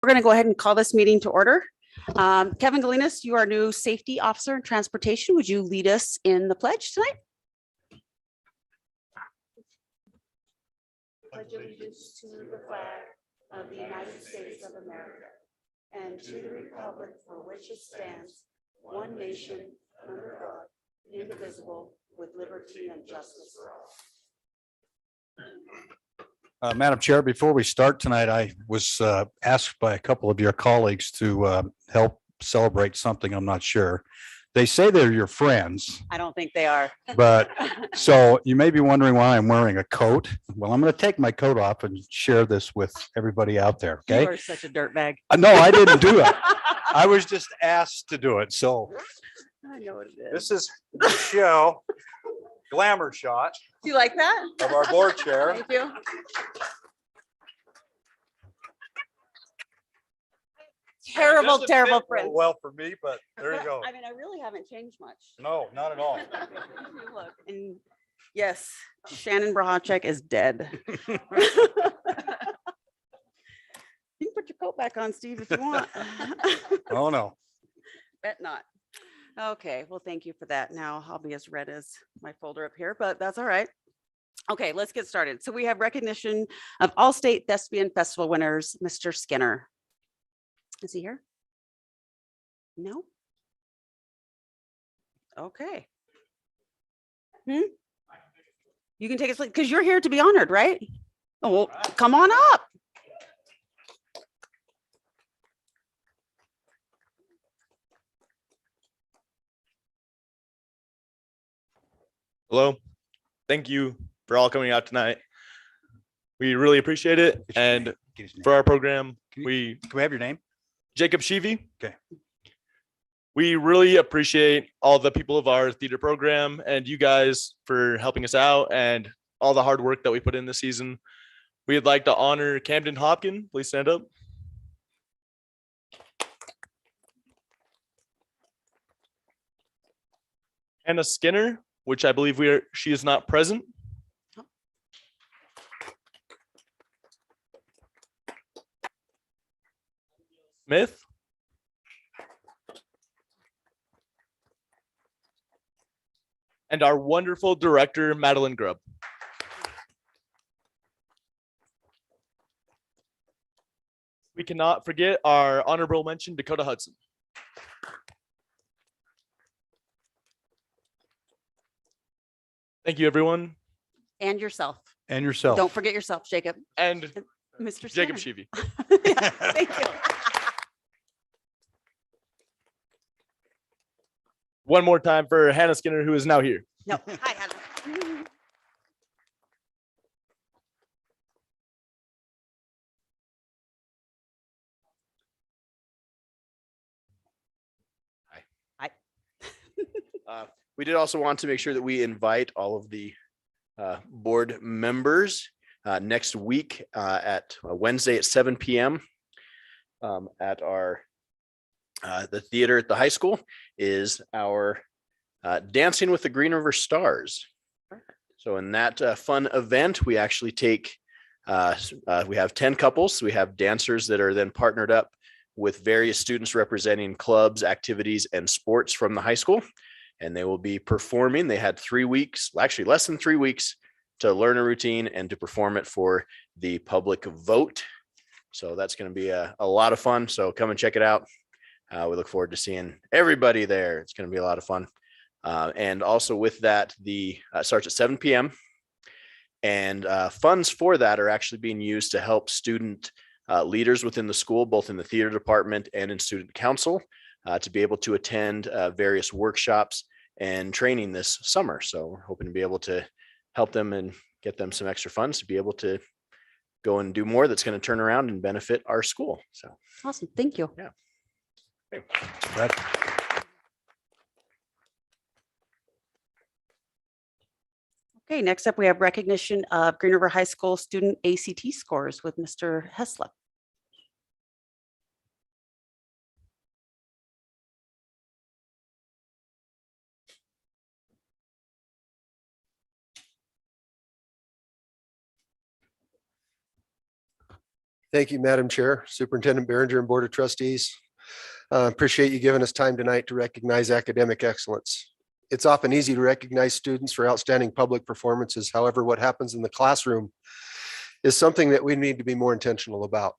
We're going to go ahead and call this meeting to order. Kevin Galinas, you are new safety officer in transportation. Would you lead us in the pledge tonight? Pledge allegiance to the flag of the United States of America and to the republic for which it stands, one nation, under God, indivisible, with liberty and justice for all. Madam Chair, before we start tonight, I was asked by a couple of your colleagues to help celebrate something. I'm not sure. They say they're your friends, I don't think they are. but so you may be wondering why I'm wearing a coat. Well, I'm going to take my coat off and share this with everybody out there. You Okay. are such a dirtbag. No, I didn't do it. I was just asked to do it. So I know what it is. this is Michelle, glamour shot Do you like that? of our board chair. Thank you. Terrible, Doesn't terrible fit real friends. well for me, but there you go. I mean, I really haven't changed much. No, not at all. Look, and yes, Shannon Brahacek is dead. You can put your coat back on, Steve, if you want. Oh, no. Bet not. Okay, well, thank you for that. Now I'll be as red as my folder up here, but that's all right. Okay, let's get started. So we have recognition of all state thespian festival winners, Mr. Skinner. Is he here? No? Okay. You can take a seat because you're here to be honored, right? Oh, well, come on up. Hello. Thank you for all coming out tonight. We really appreciate it. And for our program, Can we have your name? Jacob Shivi. Okay. We really appreciate all the people of our theater program and you guys for helping us out and all the hard work that we put in this season. We'd like to honor Camden Hopkins. Please stand up. Hannah Skinner, which I believe she is not present. Smith. And our wonderful director, Madeline Grubb. We cannot forget our honorable mention, Dakota Hudson. Thank you, everyone. And yourself. And yourself. Don't forget yourself, Jacob. And Mr. Jacob Skinner. Shivi. Yeah, thank you. One more time for Hannah Skinner, who is now here. No, hi, Hannah. We did also want to make sure that we invite all of the board members next week at Wednesday at 7 p.m. At our the theater at the high school is our Dancing with the Green River Stars. So in that fun event, we actually take we have 10 couples. We have dancers that are then partnered up with various students representing clubs, activities, and sports from the high school. And they will be performing. They had 3 weeks, actually less than 3 weeks, to learn a routine and to perform it for the public vote. So that's going to be a lot of fun. So come and check it out. We look forward to seeing everybody there. It's going to be a lot of fun. And also with that, the starts at 7 p.m. And funds for that are actually being used to help student leaders within the school, both in the theater department and in student council, to be able to attend various workshops and training this summer. So we're hoping to be able to help them and get them some extra funds to be able to go and do more that's going to turn around and benefit our school. So Awesome. Thank you. Yeah. Okay, next up, we have recognition of Green River High School student ACT scores with Mr. Heslop. Thank you, Madam Chair, Superintendent Behringer, and Board of Trustees. Appreciate you giving us time tonight to recognize academic excellence. It's often easy to recognize students for outstanding public performances. However, what happens in the classroom is something that we need to be more intentional about.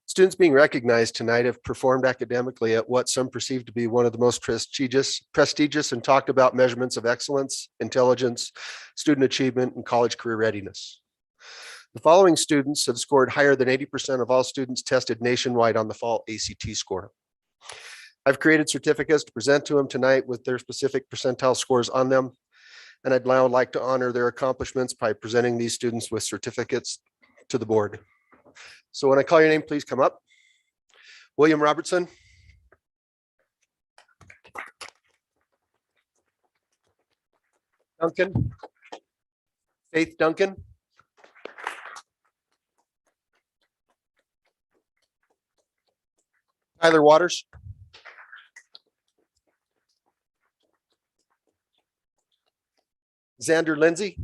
Students being recognized tonight have performed academically at what some perceive to be one of the most prestigious and talked about measurements of excellence, intelligence, student achievement, and college career readiness. The following students have scored higher than 80% of all students tested nationwide on the fall ACT score. I've created certificates to present to them tonight with their specific percentile scores on them. And I'd now like to honor their accomplishments by presenting these students with certificates to the board. So when I call your name, please come up. William Robertson. Duncan. Faith Duncan. Tyler Waters. Xander Lindsay.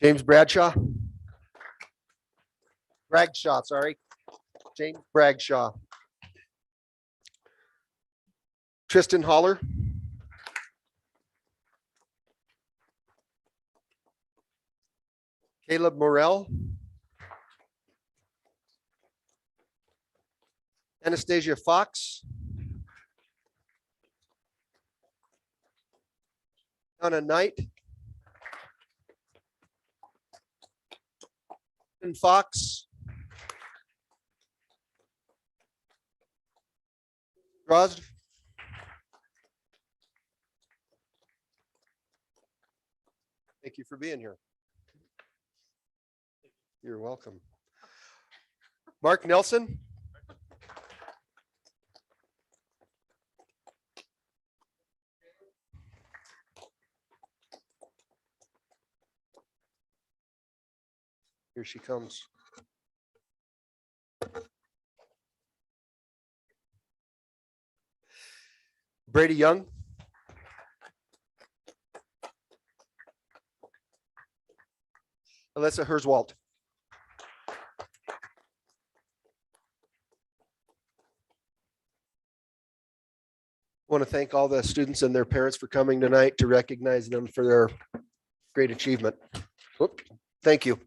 James Bradshaw. Bragshaw, sorry. James Bragshaw. Tristan Holler. Caleb Morel. Anastasia Fox. Donna Knight. And Fox. Drozd. Thank you for being here. You're welcome. Mark Nelson. Here she comes. Brady Young. Alyssa Herswalt. I want to thank all the students and their parents for coming tonight to recognize them for their great achievement. Whoop. Thank you.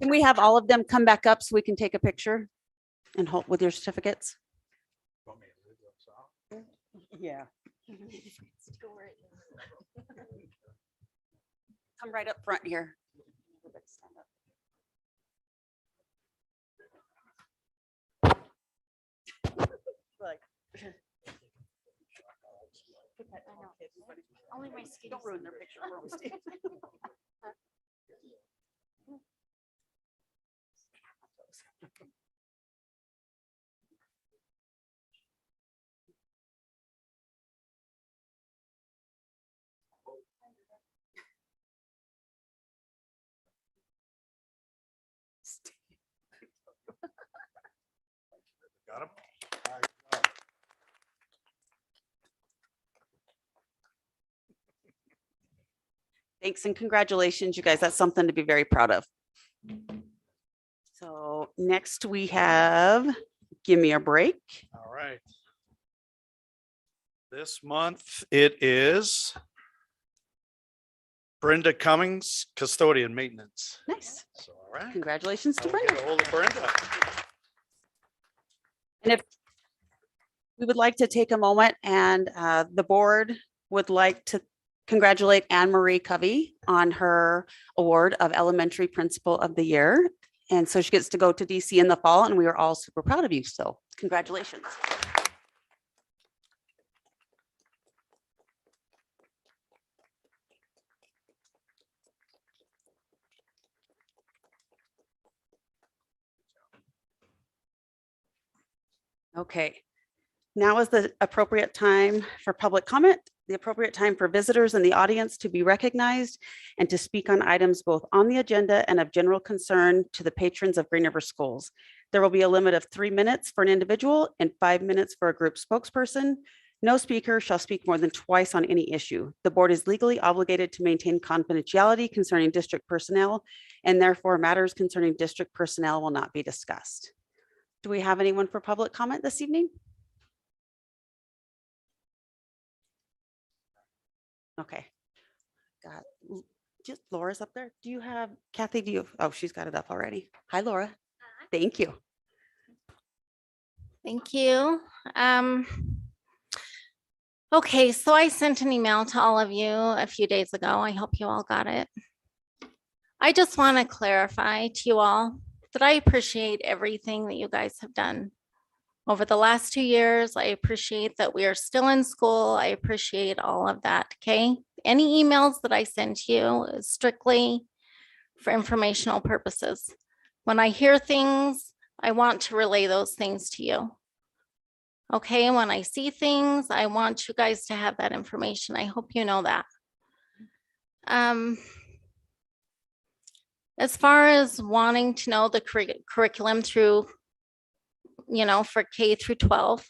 Can we have all of them come back up so we can take a picture and hold with your certificates? Yeah. Come right up front here. Like. Only my skin. Don't ruin their picture for them, Steve. Got him? Thanks and congratulations, you guys. That's something to be very proud of. So next we have, give me a break. All right. This month it is Brenda Cummings, Custodian Maintenance. Nice. So, all right. Congratulations to I'll get Brenda. a hold of Brenda. And if we would like to take a moment and the board would like to congratulate Anne Marie Covey on her award of Elementary Principal of the Year. And so she gets to go to DC in the fall, and we are all super proud of you. So congratulations. Okay, now is the appropriate time for public comment, the appropriate time for visitors in the audience to be recognized and to speak on items both on the agenda and of general concern to the patrons of Green River Schools. There will be a limit of 3 minutes for an individual and 5 minutes for a group spokesperson. No speaker shall speak more than twice on any issue. The board is legally obligated to maintain confidentiality concerning district personnel, and therefore matters concerning district personnel will not be discussed. Do we have anyone for public comment this evening? Okay. Got, just Laura's up there. Do you have, Kathy, do you, oh, she's got it up already. Hi, Laura. Thank you. Thank you. Okay, so I sent an email to all of you a few days ago. I hope you all got it. I just want to clarify to you all that I appreciate everything that you guys have done over the last 2 years. I appreciate that we are still in school. I appreciate all of that, okay? Any emails that I send to you is strictly for informational purposes. When I hear things, I want to relay those things to you. Okay, when I see things, I want you guys to have that information. I hope you know that. As far as wanting to know the curriculum through, for K through 12,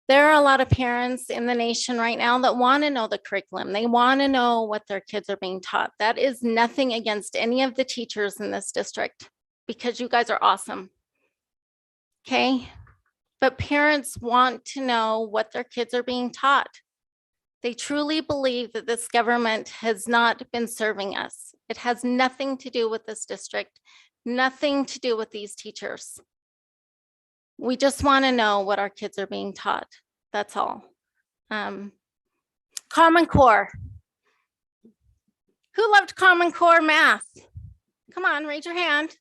there are a lot of parents in the nation right now that want to know the curriculum. They want to know what their kids are being taught. That is nothing against any of the teachers in this district, because you guys are awesome. Okay. But parents want to know what their kids are being taught. They truly believe that this government has not been serving us. It has nothing to do with this district, nothing to do with these teachers. We just want to know what our kids are being taught. That's all. Common Core. Who loved Common Core math? Come on, raise your hand.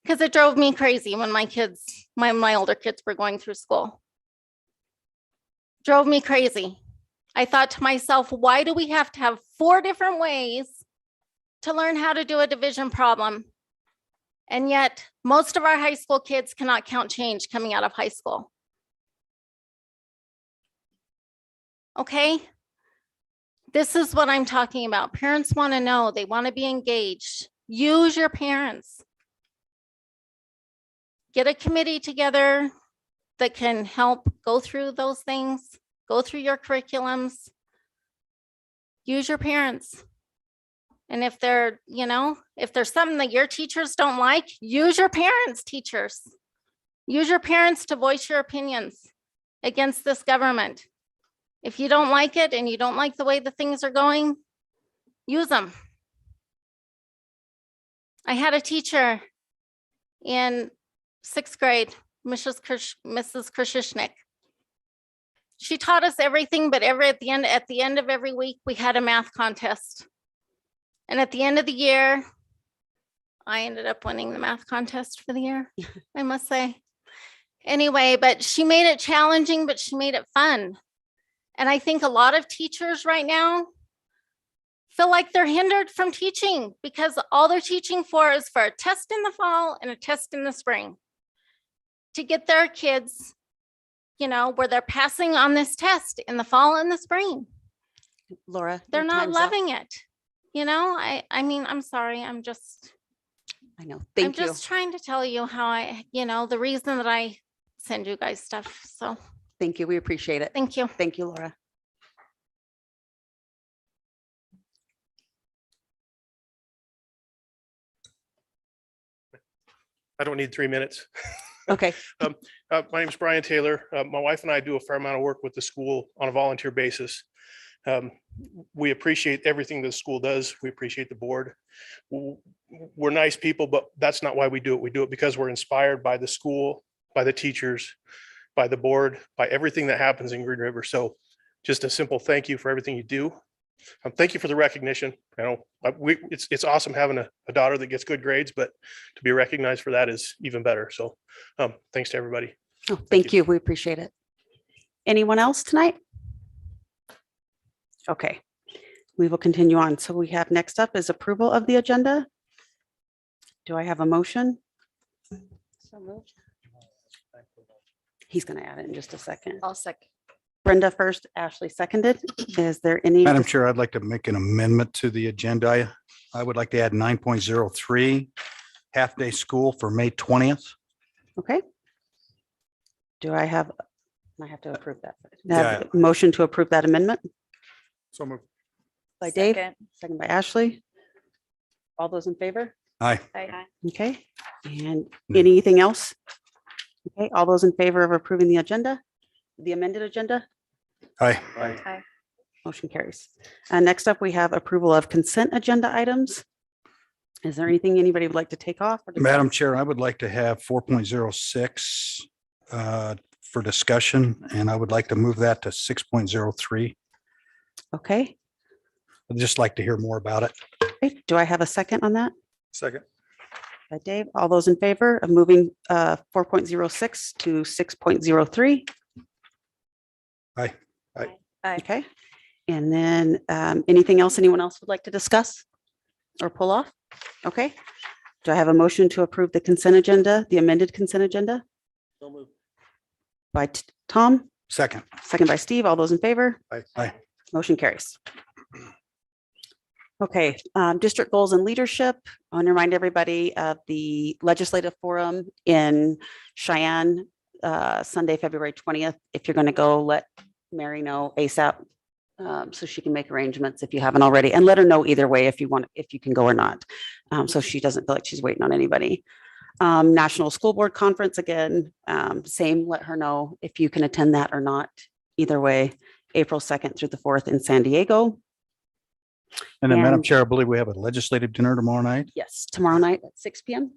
Because it drove me crazy when my older kids were going through school. Drove me crazy. I thought to myself, why do we have to have 4 different ways to learn how to do a division problem? And yet most of our high school kids cannot count change coming out of high school. Okay. This is what I'm talking about. Parents want to know, they want to be engaged. Use your parents. Get a committee together that can help go through those things, go through your curriculums. Use your parents. And if they're, if there's something that your teachers don't like, use your parents, teachers. Use your parents to voice your opinions against this government. If you don't like it and you don't like the way the things are going, use them. I had a teacher in 6th grade, Mrs. Krishishnik. She taught us everything, but at the end of every week, we had a math contest. And at the end of the year, I ended up winning the math contest for the year, I must say. Anyway, but she made it challenging, but she made it fun. And I think a lot of teachers right now feel like they're hindered from teaching because all they're teaching for is for a test in the fall and a test in the spring to get their kids, where they're passing on this test in the fall and the spring. Laura, They're your not time's up. loving it. I mean, I'm sorry. I know. I'm Thank you. just trying to tell you how the reason that I send you guys stuff. So Thank you. We appreciate it. thank you. Thank you, Laura. I don't need 3 minutes. Okay. My name is Brian Taylor. My wife and I do a fair amount of work with the school on a volunteer basis. We appreciate everything the school does. We appreciate the board. We're nice people, but that's not why we do it. We do it because we're inspired by the school, by the teachers, by the board, by everything that happens in Green River. So just a simple thank you for everything you do. Thank you for the recognition. It's awesome having a daughter that gets good grades, but to be recognized for that is even better. So thanks to everybody. Oh, thank you. We appreciate it. Anyone else tonight? Okay, we will continue on. So we have next up is approval of the agenda. Do I have a motion? So moved. He's going to add it in just a second. I'll second. Brenda first, Ashley seconded. Is there any? Madam Chair, I'd like to make an amendment to the agenda. I would like to add 9.03. half-day school for May 20th. Okay. Do I have to approve that? Yeah. Have a Motion to approve that amendment So moved. by Dave, Second. second by Ashley. All those in favor? Aye. Aye. Okay, and anything else? Okay, all those in favor of approving the agenda, the amended agenda? Aye. Aye. Motion carries. Next up, we have approval of consent agenda items. Is there anything anybody would like to take off? or discuss? Madam Chair, I would like to have 4.06 for discussion, and I would like to move that to 6.03. Okay, I'd just like to hear more about it. great. Do I have a second on that? Second. By Dave, all those in favor of moving 4.06 to 6.03? Aye. Aye. Okay, and then anything else anyone else would like to discuss or pull off? Okay, do I have a motion to approve the consent agenda, the amended consent agenda? By Tom, Second. second by Steve, all those in favor? Aye. Motion carries. Okay, district goals and leadership. I want to remind everybody of the legislative forum in Cheyenne, Sunday, February 20th. If you're going to go, let Mary know ASAP, so she can make arrangements if you haven't already, and let her know either way if you want, if you can go or not, so she doesn't feel like she's waiting on anybody. National School Board Conference again, same, let her know if you can attend that or not. Either way, April 2nd through the 4th in San Diego. And then, Madam And- Chair, I believe we have a legislative dinner tomorrow night. Yes, tomorrow night at 6 p.m.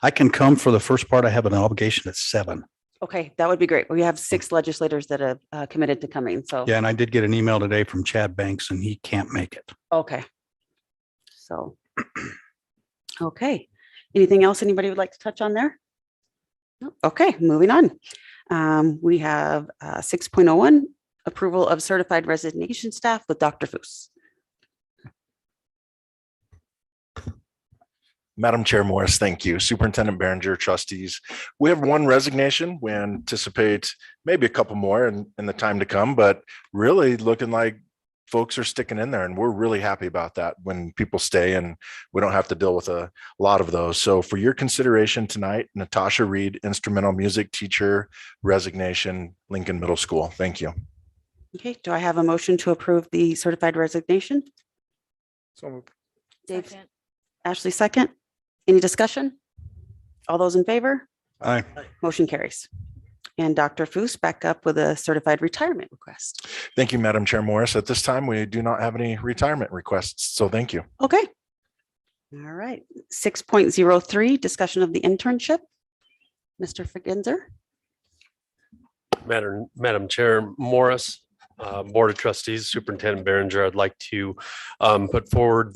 I can come for the first part. I have an obligation at 7. Okay, that would be great. We have 6 legislators that have committed to coming, so. Yeah, and I did get an email today from Chad Banks, and he can't make it. Okay. So, okay. Anything else anybody would like to touch on there? No? Okay, moving on. We have 6.01, approval of certified resignation staff with Dr. Foos. Madam Chair Morris, thank you. Superintendent Behringer, trustees. We have one resignation. We anticipate maybe a couple more in the time to come, but really looking like folks are sticking in there, and we're really happy about that when people stay and we don't have to deal with a lot of those. So for your consideration tonight, Natasha Reed, instrumental music teacher, resignation, Lincoln Middle School. Thank you. Okay, do I have a motion to approve the certified resignation? So Dave, Second. Ashley, second. Any discussion? All those in favor? Aye. Motion carries. And Dr. Foos back up with a certified retirement request. Thank you, Madam Chair Morris. At this time, we do not have any retirement requests. So thank you. Okay. All right. 6.03, discussion of the internship. Mr. Figenzer. Madam Chair Morris, Board of Trustees, Superintendent Behringer, I'd like to put forward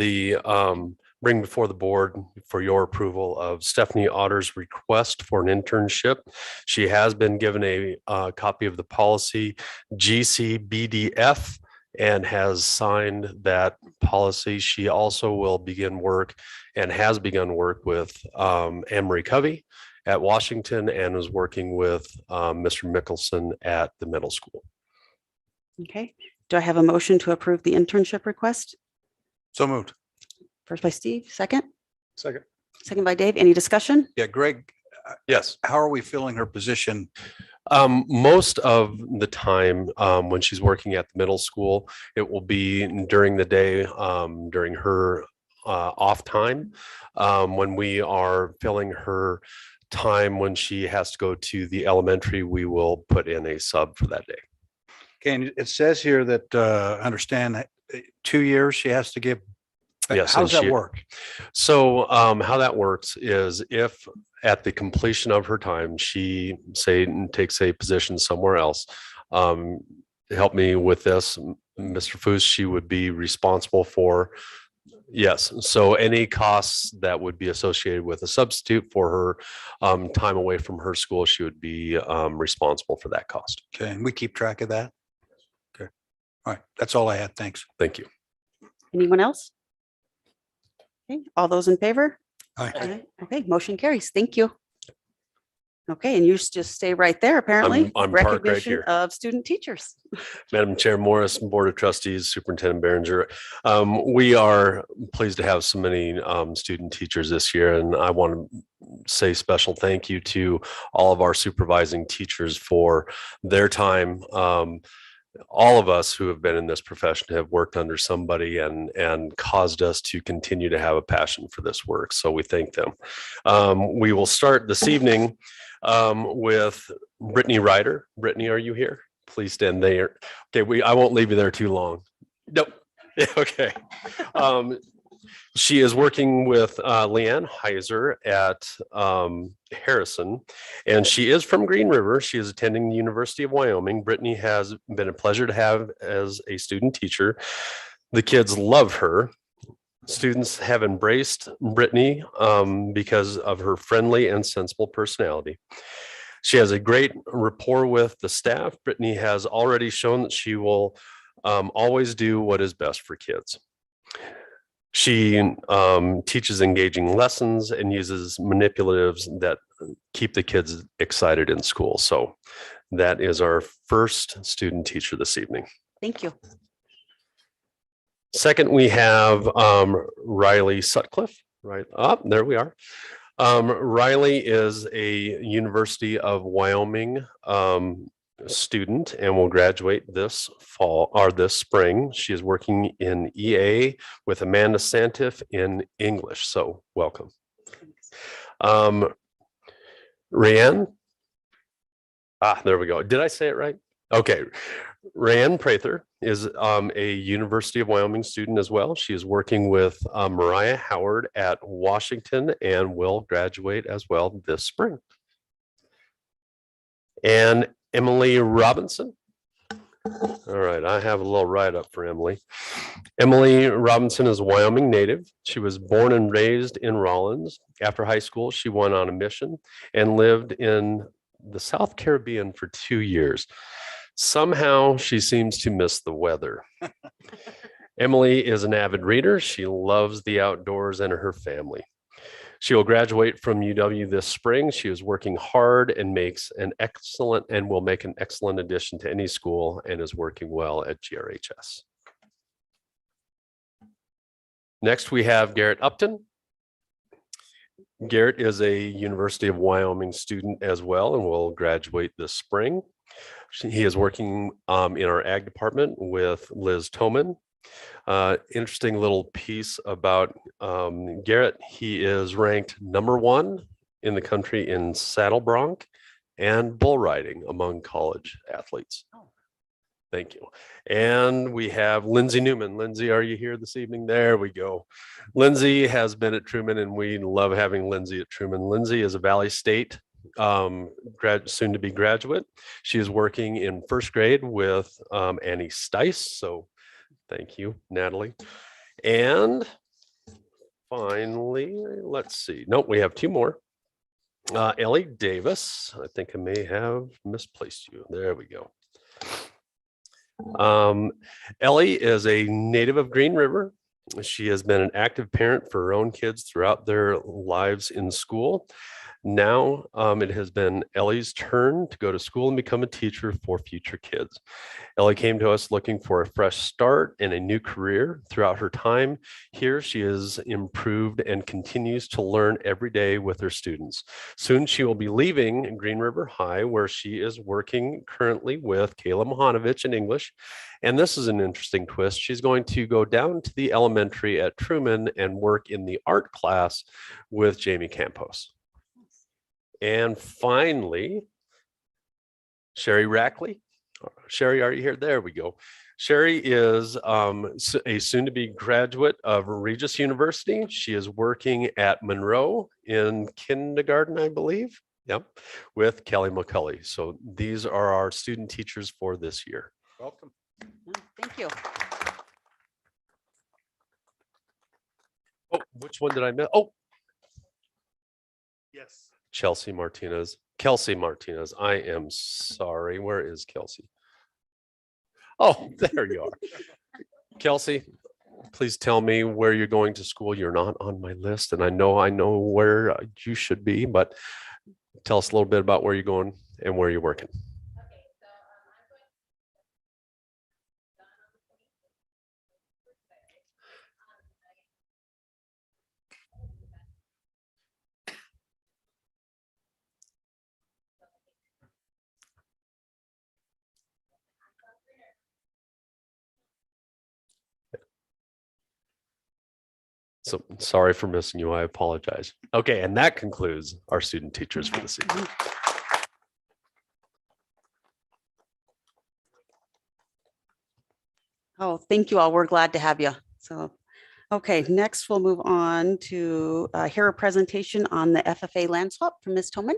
bring before the board for your approval of Stephanie Otter's request for an internship. She has been given a copy of the policy GCBDF and has signed that policy. She also will begin work and has begun work with Anne-Marie Covey at Washington and is working with Mr. Mickelson at the middle school. Okay. Do I have a motion to approve the internship request? So moved. First by Steve, second, Second. second by Dave. Any discussion? Yeah, Greg, Yes. how are we filling her position? Most of the time when she's working at the middle school, it will be during the day, during her off time. When we are filling her time when she has to go to the elementary, we will put in a sub for that day. Okay, and it says here that, understand that 2 years she has to give. Yes, How does and that she- work? So how that works is if at the completion of her time, she takes a position somewhere else, help me with this, Mr. Foos, she would be responsible for. Yes, so any costs that would be associated with a substitute for her time away from her school, she would be responsible for that cost. Okay, and we keep track of that? Okay, all right, that's all I had. Thanks. Thank you. Anyone else? Okay, all those in favor? Aye. Aye. Okay, motion carries. Thank you. Okay, and you just stay right there, apparently. I'm parked right Recognition here. of student teachers. Madam Chair Morris, Board of Trustees, Superintendent Behringer. We are pleased to have so many student teachers this year, and I want to say special thank you to all of our supervising teachers for their time. All of us who have been in this profession have worked under somebody and caused us to continue to have a passion for this work. So we thank them. We will start this evening with Brittany Ryder. Brittany, are you here? Please stand there. Okay, I won't leave you there too long. Nope. Yeah, okay. She is working with Leanne Heiser at Harrison, and she is from Green River. She is attending the University of Wyoming. Brittany has been a pleasure to have as a student teacher. The kids love her. Students have embraced Brittany because of her friendly and sensible personality. She has a great rapport with the staff. Brittany has already shown that she will always do what is best for kids. She teaches engaging lessons and uses manipulatives that keep the kids excited in school. So that is our first student teacher this evening. Thank you. Second, we have Riley Sutcliffe, right up there we are. Riley is a University of Wyoming student and will graduate this fall or this spring. She is working in EA with Amanda Santiff in English. So welcome. Rayanne. There we go. Did I say it right? Okay. Rayanne Prather is a University of Wyoming student as well. She is working with Mariah Howard at Washington and will graduate as well this spring. And Emily Robinson. All right, I have a little write-up for Emily. Emily Robinson is a Wyoming native. She was born and raised in Rollins. After high school, she went on a mission and lived in the South Caribbean for 2 years. Somehow she seems to miss the weather. Emily is an avid reader. She loves the outdoors and her family. She will graduate from UW this spring. She is working hard and will make an excellent addition to any school and is working well at GRHS. Next, we have Garrett Upton. Garrett is a University of Wyoming student as well and will graduate this spring. He is working in our ag department with Liz Toman. Interesting little piece about Garrett. He is ranked #1 in the country in saddle bronc and bull riding among college athletes. Thank you. And we have Lindsay Newman. Lindsay, are you here this evening? There we go. Lindsay has been at Truman and we love having Lindsay at Truman. Lindsay is a Valley State soon to be graduate. She is working in first grade with Annie Stice. So thank you, Natalie. And finally, let's see. Nope, we have 2 more. Ellie Davis. I think I may have misplaced you. There we go. Ellie is a native of Green River. She has been an active parent for her own kids throughout their lives in school. Now it has been Ellie's turn to go to school and become a teacher for future kids. Ellie came to us looking for a fresh start and a new career. Throughout her time here, she has improved and continues to learn every day with her students. Soon she will be leaving Green River High, where she is working currently with Kayla Mohanovich in English. And this is an interesting twist. She's going to go down to the elementary at Truman and work in the art class with Jamie Campos. And finally, Sherry Rackley. Sherry, are you here? There we go. Sherry is a soon-to-be graduate of Regis University. She is working at Monroe in kindergarten, I believe. Yep, with Kelly McCulley. So these are our student teachers for this year. Welcome. Thank you. Oh, which one did I miss? Oh, Yes. Chelsea Martinez. Kelsey Martinez. I am sorry. Where is Kelsey? Oh, there you are. Kelsey, please tell me where you're going to school. You're not on my list, and I know where you should be, but tell us a little bit about where you're going and where you're working. So sorry for missing you. I apologize. Okay, and that concludes our student teachers for this evening. Oh, thank you all. We're glad to have you. So, okay, next we'll move on to hear a presentation on the FFA Land Swap from Ms. Toman.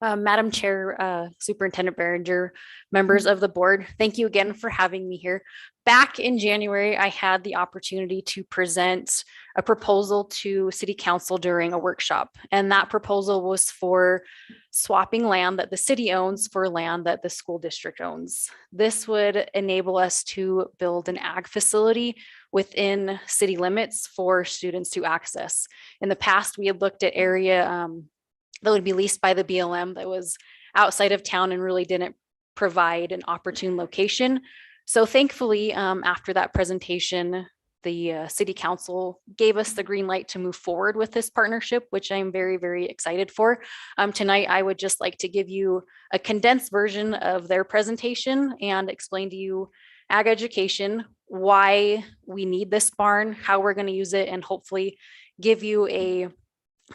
Madam Chair, Superintendent Behringer, members of the board, thank you again for having me here. Back in January, I had the opportunity to present a proposal to City Council during a workshop. And that proposal was for swapping land that the city owns for land that the school district owns. This would enable us to build an ag facility within city limits for students to access. In the past, we had looked at area that would be leased by the BLM that was outside of town and really didn't provide an opportune location. So thankfully, after that presentation, the city council gave us the green light to move forward with this partnership, which I'm very, very excited for. Tonight, I would just like to give you a condensed version of their presentation and explain to you ag education, why we need this barn, how we're going to use it, and hopefully give you a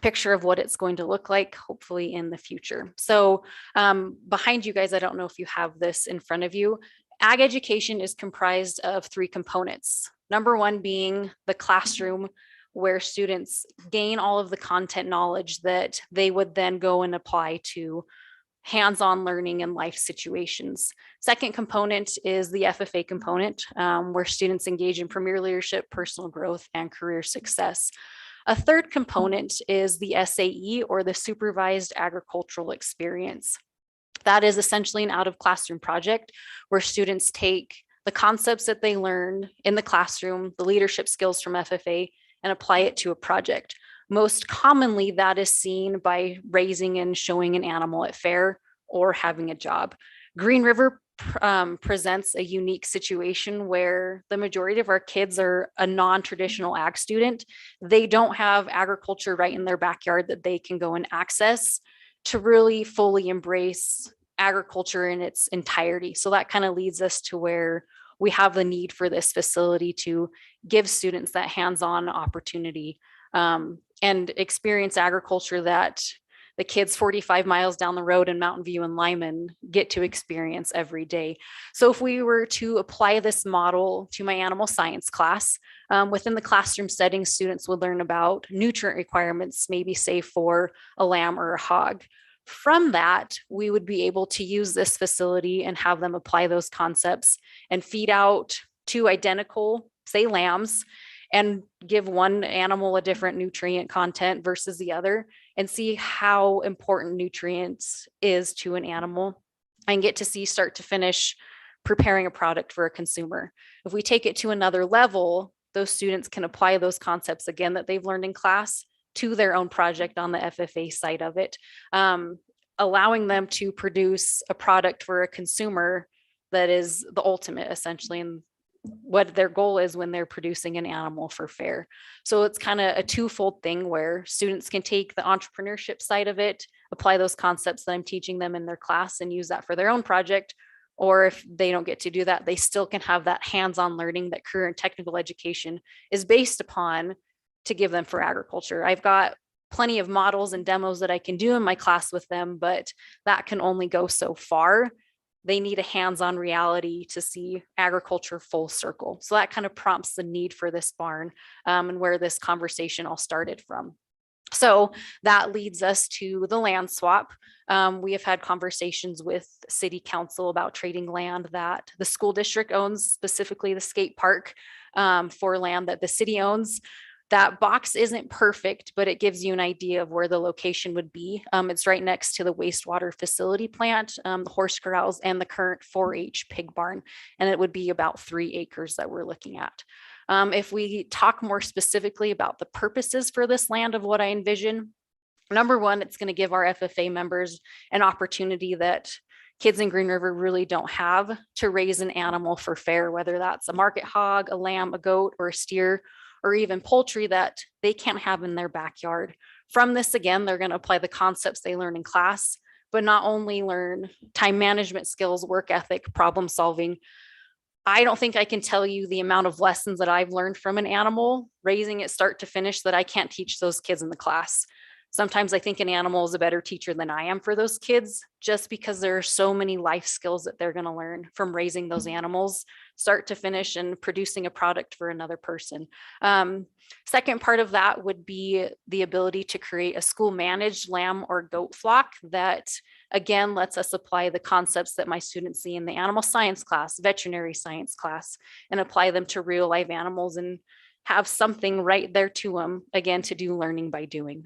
picture of what it's going to look like, hopefully in the future. So behind you guys, I don't know if you have this in front of you. Ag education is comprised of 3 components. Number 1 being the classroom, where students gain all of the content knowledge that they would then go and apply to hands-on learning in life situations. Second component is the FFA component, where students engage in premier leadership, personal growth, and career success. A third component is the SAE, or the supervised agricultural experience. That is essentially an out of classroom project where students take the concepts that they learn in the classroom, the leadership skills from FFA, and apply it to a project. Most commonly, that is seen by raising and showing an animal at fair or having a job. Green River presents a unique situation where the majority of our kids are a non-traditional ag student. They don't have agriculture right in their backyard that they can go and access to really fully embrace agriculture in its entirety. So that kind of leads us to where we have the need for this facility to give students that hands-on opportunity and experience agriculture that the kids 45 miles down the road in Mountain View and Lyman get to experience every day. So if we were to apply this model to my animal science class, within the classroom setting, students would learn about nutrient requirements, maybe say for a lamb or a hog. From that, we would be able to use this facility and have them apply those concepts and feed out 2 identical, say lambs, and give one animal a different nutrient content versus the other, and see how important nutrients is to an animal and get to see start to finish preparing a product for a consumer. If we take it to another level, those students can apply those concepts again that they've learned in class to their own project on the FFA side of it, allowing them to produce a product for a consumer that is the ultimate essentially, and what their goal is when they're producing an animal for fair. So it's kind of a twofold thing where students can take the entrepreneurship side of it, apply those concepts that I'm teaching them in their class and use that for their own project. Or if they don't get to do that, they still can have that hands-on learning that career and technical education is based upon to give them for agriculture. I've got plenty of models and demos that I can do in my class with them, but that can only go so far. They need a hands-on reality to see agriculture full circle. So that kind of prompts the need for this barn and where this conversation all started from. So that leads us to the land swap. We have had conversations with city council about trading land that the school district owns, specifically the skate park, for land that the city owns. That box isn't perfect, but it gives you an idea of where the location would be. It's right next to the wastewater facility plant, the horse corrals, and the current 4-H pig barn. And it would be about 3 acres that we're looking at. If we talk more specifically about the purposes for this land of what I envision, number one, it's going to give our FFA members an opportunity that kids in Green River really don't have to raise an animal for fare, whether that's a market hog, a lamb, a goat, or a steer, or even poultry that they can't have in their backyard. From this, again, they're going to apply the concepts they learn in class, but not only learn time management skills, work ethic, problem solving. I don't think I can tell you the amount of lessons that I've learned from an animal, raising it start to finish, that I can't teach those kids in the class. Sometimes I think an animal is a better teacher than I am for those kids, just because there are so many life skills that they're going to learn from raising those animals, start to finish, and producing a product for another person. Second part of that would be the ability to create a school managed lamb or goat flock that, again, lets us apply the concepts that my students see in the animal science class, veterinary science class, and apply them to real live animals and have something right there to them, again, to do learning by doing.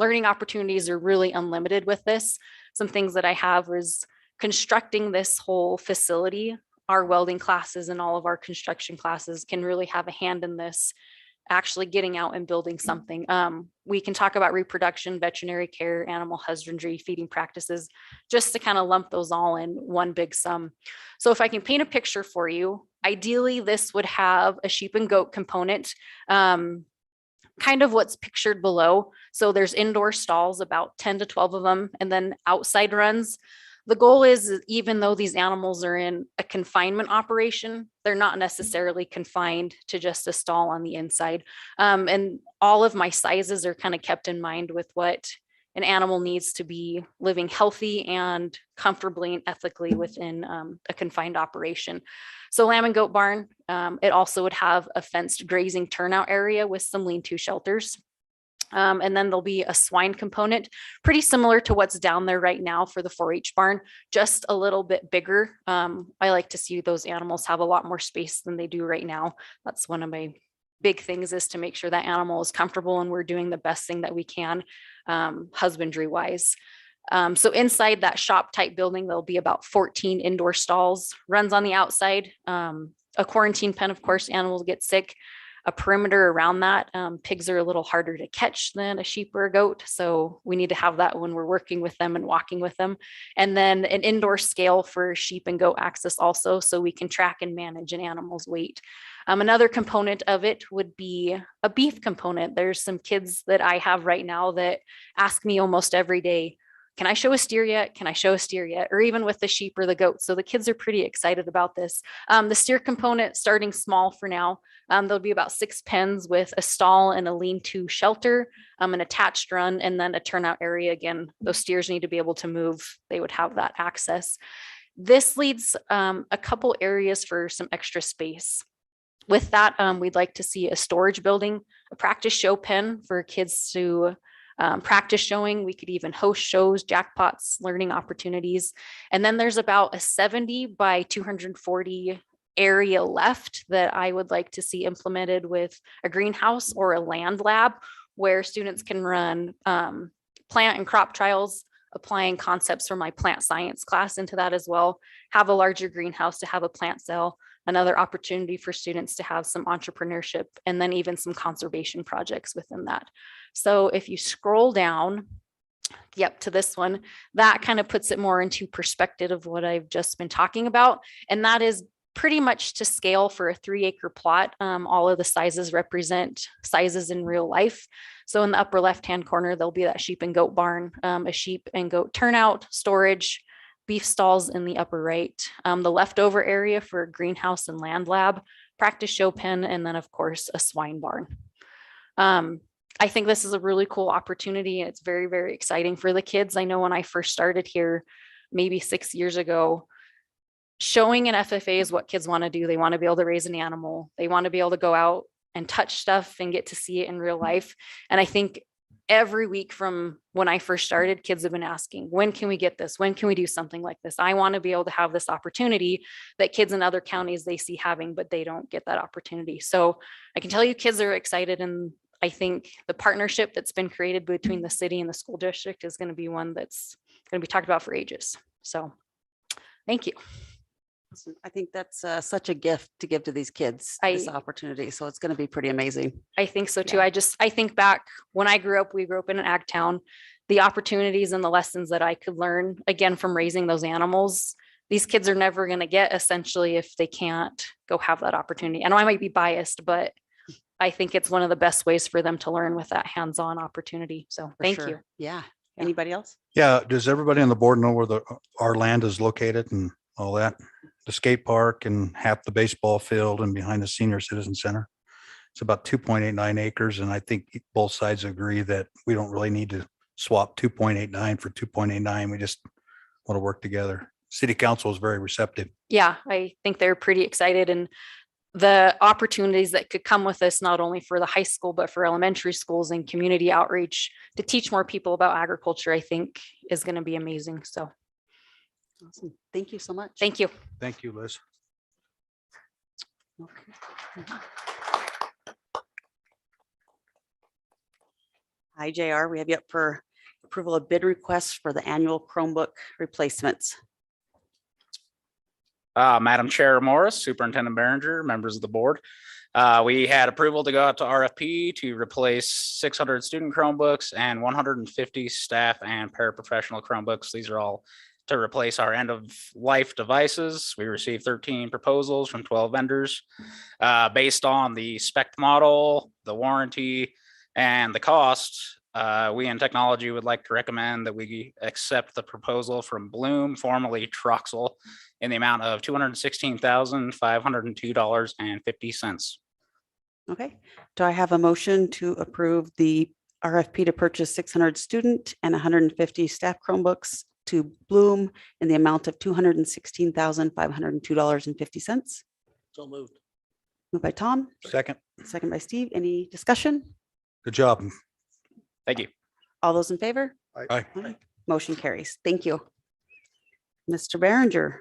Learning opportunities are really unlimited with this. Some things that I have was constructing this whole facility. Our welding classes and all of our construction classes can really have a hand in this, actually getting out and building something. We can talk about reproduction, veterinary care, animal husbandry, feeding practices, just to kind of lump those all in one big sum. So if I can paint a picture for you, ideally this would have a sheep and goat component, kind of what's pictured below. So there's indoor stalls, about 10 to 12 of them, and then outside runs. The goal is, even though these animals are in a confinement operation, they're not necessarily confined to just a stall on the inside. And all of my sizes are kind of kept in mind with what an animal needs to be living healthy and comfortably and ethically within a confined operation. So lamb and goat barn, it also would have a fenced grazing turnout area with some lean-to shelters. And then there'll be a swine component, pretty similar to what's down there right now for the 4-H barn, just a little bit bigger. I like to see those animals have a lot more space than they do right now. That's one of my big things, is to make sure that animal is comfortable and we're doing the best thing that we can husbandry wise. So inside that shop type building, there'll be about 14 indoor stalls, runs on the outside, a quarantine pen, of course, animals get sick, a perimeter around that. Pigs are a little harder to catch than a sheep or a goat, so we need to have that when we're working with them and walking with them. And then an indoor scale for sheep and goat access also, so we can track and manage an animal's weight. Another component of it would be a beef component. There's some kids that I have right now that ask me almost every day, can I show a steer yet? Can I show a steer yet? Or even with the sheep or the goat. So the kids are pretty excited about this. The steer component, starting small for now. There'll be about 6 pens with a stall and a lean-to shelter, an attached run, and then a turnout area. Again, those steers need to be able to move. They would have that access. This leads a couple areas for some extra space. With that, we'd like to see a storage building, a practice show pen for kids to practice showing. We could even host shows, jackpots, learning opportunities. And then there's about a 70 by 240 area left that I would like to see implemented with a greenhouse or a land lab, where students can run plant and crop trials, applying concepts from my plant science class into that as well, have a larger greenhouse to have a plant cell, another opportunity for students to have some entrepreneurship, and then even some conservation projects within that. So if you scroll down, yep, to this one, that kind of puts it more into perspective of what I've just been talking about. And that is pretty much to scale for a 3-acre plot. All of the sizes represent sizes in real life. So in the upper left-hand corner, there'll be that sheep and goat barn, a sheep and goat turnout, storage, beef stalls in the upper right, the leftover area for a greenhouse and land lab, practice show pen, and then of course a swine barn. I think this is a really cool opportunity. It's very, very exciting for the kids. I know when I first started here, maybe 6 years ago, showing an FFA is what kids want to do. They want to be able to raise an animal. They want to be able to go out and touch stuff and get to see it in real life. And I think every week from when I first started, kids have been asking, when can we get this? When can we do something like this? I want to be able to have this opportunity that kids in other counties they see having, but they don't get that opportunity. So I can tell you kids are excited, and I think the partnership that's been created between the city and the school district is going to be one that's going to be talked about for ages. So thank you. Awesome. I think that's such a gift to give to these kids, this opportunity. So it's going to be pretty amazing. I think so too. Yeah. I think back when I grew up, we grew up in an ag town, the opportunities and the lessons that I could learn again from raising those animals. These kids are never going to get essentially if they can't go have that opportunity. I know I might be biased, but I think it's one of the best ways for them to learn with that hands-on opportunity. So For thank sure. you. Yeah. Yeah. Anybody else? Yeah, does everybody on the board know where our land is located and all that? The skate park and half the baseball field and behind the senior citizen center. It's about 2.89 acres. And I think both sides agree that we don't really need to swap 2.89 for 2.89. We just want to work together. City council is very receptive. Yeah, I think they're pretty excited, and the opportunities that could come with this, not only for the high school, but for elementary schools and community outreach to teach more people about agriculture, I think is going to be amazing. So Awesome. Thank you so much. thank you. Thank you, Liz. Okay. Mhm. Hi, JR. We have you up for approval of bid requests for the annual Chromebook replacements. Madam Chair Morris, Superintendent Behringer, members of the board. We had approval to go out to RFP to replace 600 student Chromebooks and 150 staff and paraprofessional Chromebooks. These are all to replace our end of life devices. We received 13 proposals from 12 vendors. Based on the spec model, the warranty, and the cost, we in technology would like to recommend that we accept the proposal from Bloom, formerly Troxel, in the amount of $216,502.50. Okay. Do I have a motion to approve the RFP to purchase 600 student and 150 staff Chromebooks to Bloom in the amount of $216,502.50? So moved. Moved by Tom, Second, second by Steve. Any discussion? good job. Thank you. All those in favor? Aye. Motion carries. Thank you. Mr. Behringer,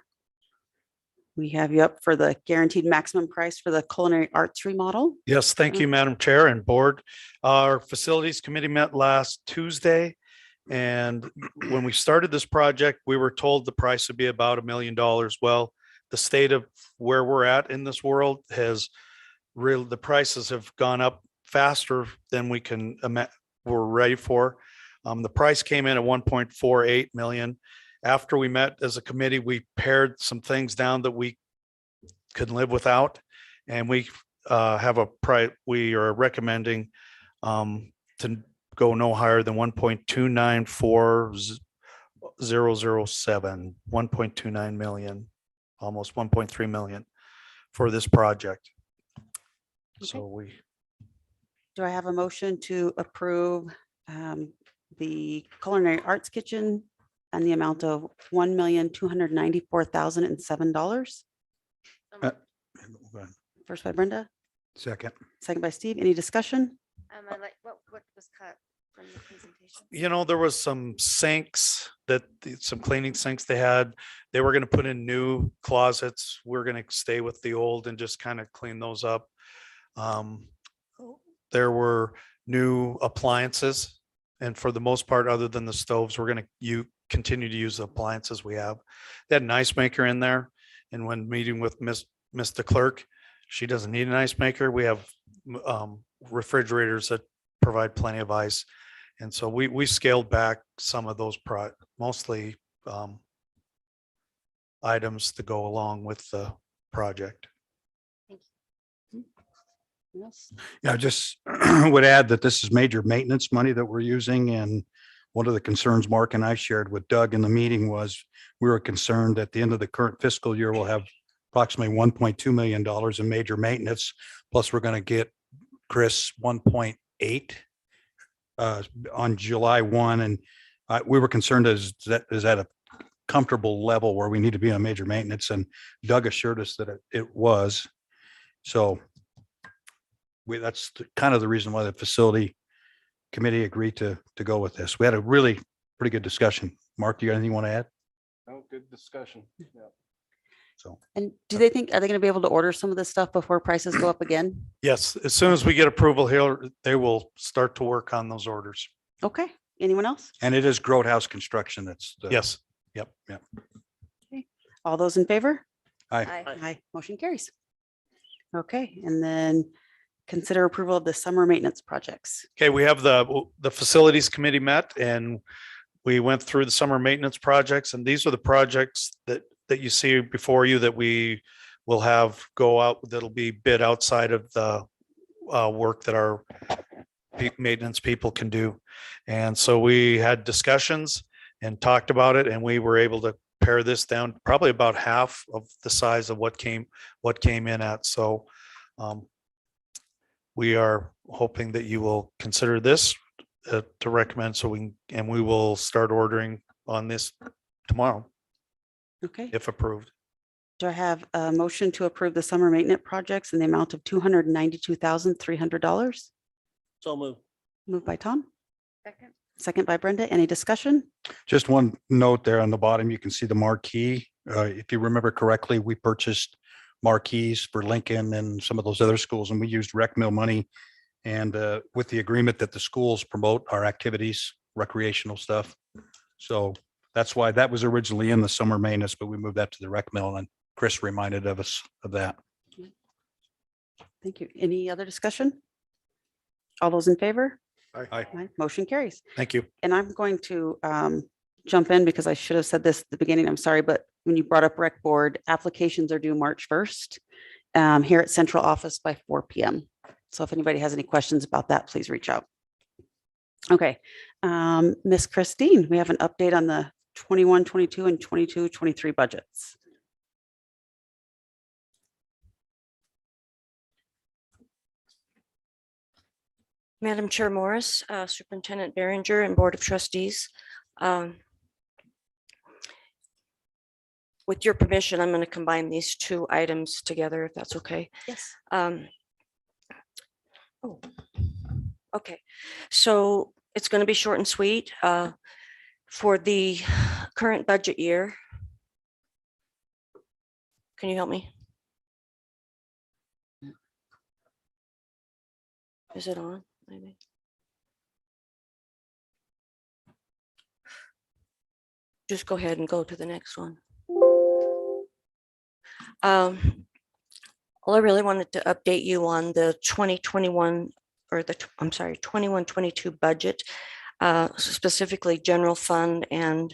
we have you up for the guaranteed maximum price for the culinary arts remodel. Yes, thank you, Madam Chair and Board. Our Facilities Committee met last Tuesday. And when we started this project, we were told the price would be about $1 million. Well, the state of where we're at in this world has really, the prices have gone up faster than we're ready for. The price came in at 1.48 million. After we met as a committee, we pared some things down that we could live without. And we have a price, we are recommending to go no higher than 1.294007, 1.29 million, almost 1.3 million for this project. So Do I have a motion to approve the culinary arts kitchen and the amount of $1,294,007? First by Brenda, Second, second by Steve. Any discussion? What was cut from the presentation? you know, there was some sinks some cleaning sinks they had. They were going to put in new closets. We're going to stay with the old and just kind of clean those up. There were new appliances, and for the most part, other than the stoves, we're going to continue to use the appliances we have. They had an ice maker in there, and when meeting with Mr. Clerk, she doesn't need an ice maker. We have refrigerators that provide plenty of ice, and so we scaled back some of those mostly items to go along with the project. Yes. yeah, I just would add that this is major maintenance money that we're using. And one of the concerns Mark and I shared with Doug in the meeting was we were concerned at the end of the current fiscal year, we'll have approximately $1.2 million in major maintenance. Plus we're going to get Chris 1.8 on July 1. And we were concerned is that at a comfortable level where we need to be on major maintenance. And Doug assured us that it was. So that's kind of the reason why the facility committee agreed to go with this. We had a really pretty good discussion. Mark, do you got anything you want to add? No, good discussion. So, And do they think, are they going to be able to order some of this stuff before prices go up again? Yes, as soon as we get approval here, they will start to work on those orders. Okay. Anyone else? and it is Groat House Construction. That's the. Yes. Yep, yep. All those in favor? Aye. Aye. Motion carries. Okay, and then consider approval of the summer maintenance projects. Okay, we have the facilities committee met and we went through the summer maintenance projects, and these are the projects that you see before you that we will have go out, that'll be bid outside of the work that our maintenance people can do. And so we had discussions and talked about it, and we were able to pare this down probably about half of the size of what came in at. So we are hoping that you will consider this to recommend, so we will start ordering on this tomorrow Okay, if approved. do I have a motion to approve the summer maintenance projects in the amount of $292,300? So move. Moved by Tom. Second by Brenda. Any discussion? Just one note there on the bottom, you can see the marquee. If you remember correctly, we purchased marquees for Lincoln and some of those other schools, and we used rec mill money. And with the agreement that the schools promote our activities, recreational stuff. So that's why that was originally in the summer maintenance, but we moved that to the rec mill, and Chris reminded of us of that. Thank you. Any other discussion? All those in favor? Aye. Aye. Motion carries. Thank you. And I'm going to jump in because I should have said this at the beginning. I'm sorry, but when you brought up rec board, applications are due March 1st here at central office by 4 p.m. So if anybody has any questions about that, please reach out. Okay, Miss Christine, we have an update on the 21-22 and 22-23 budgets. Madam Chair Morris, Superintendent Behringer, and Board of Trustees. With your permission, I'm going to combine these two items together, if that's okay. Yes. Oh, okay. So it's going to be short and sweet. For the current budget year, can you help me? Is it on? Maybe. Just go ahead and go to the next one. Well, I really wanted to update you on the 2021 or the, I'm sorry, 21-22 budget, specifically general fund and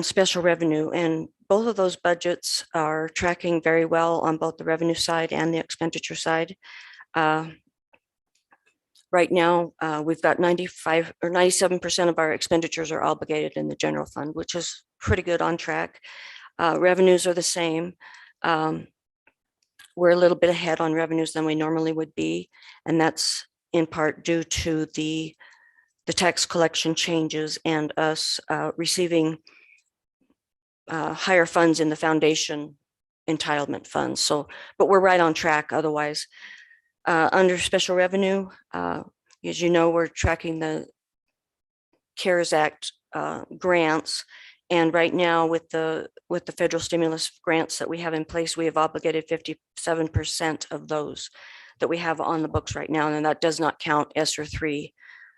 special revenue. And both of those budgets are tracking very well on both the revenue side and the expenditure side. Right now, we've got 95 or 97% of our expenditures are obligated in the general fund, which is pretty good on track. Revenues are the same. We're a little bit ahead on revenues than we normally would be, and that's in part due to the tax collection changes and us receiving higher funds in the foundation entitlement funds. So, but we're right on track otherwise. Under special revenue, as you know, we're tracking the CARES Act grants. And right now with the federal stimulus grants that we have in place, we have obligated 57% of those that we have on the books right now. And that does not count ESSER 3.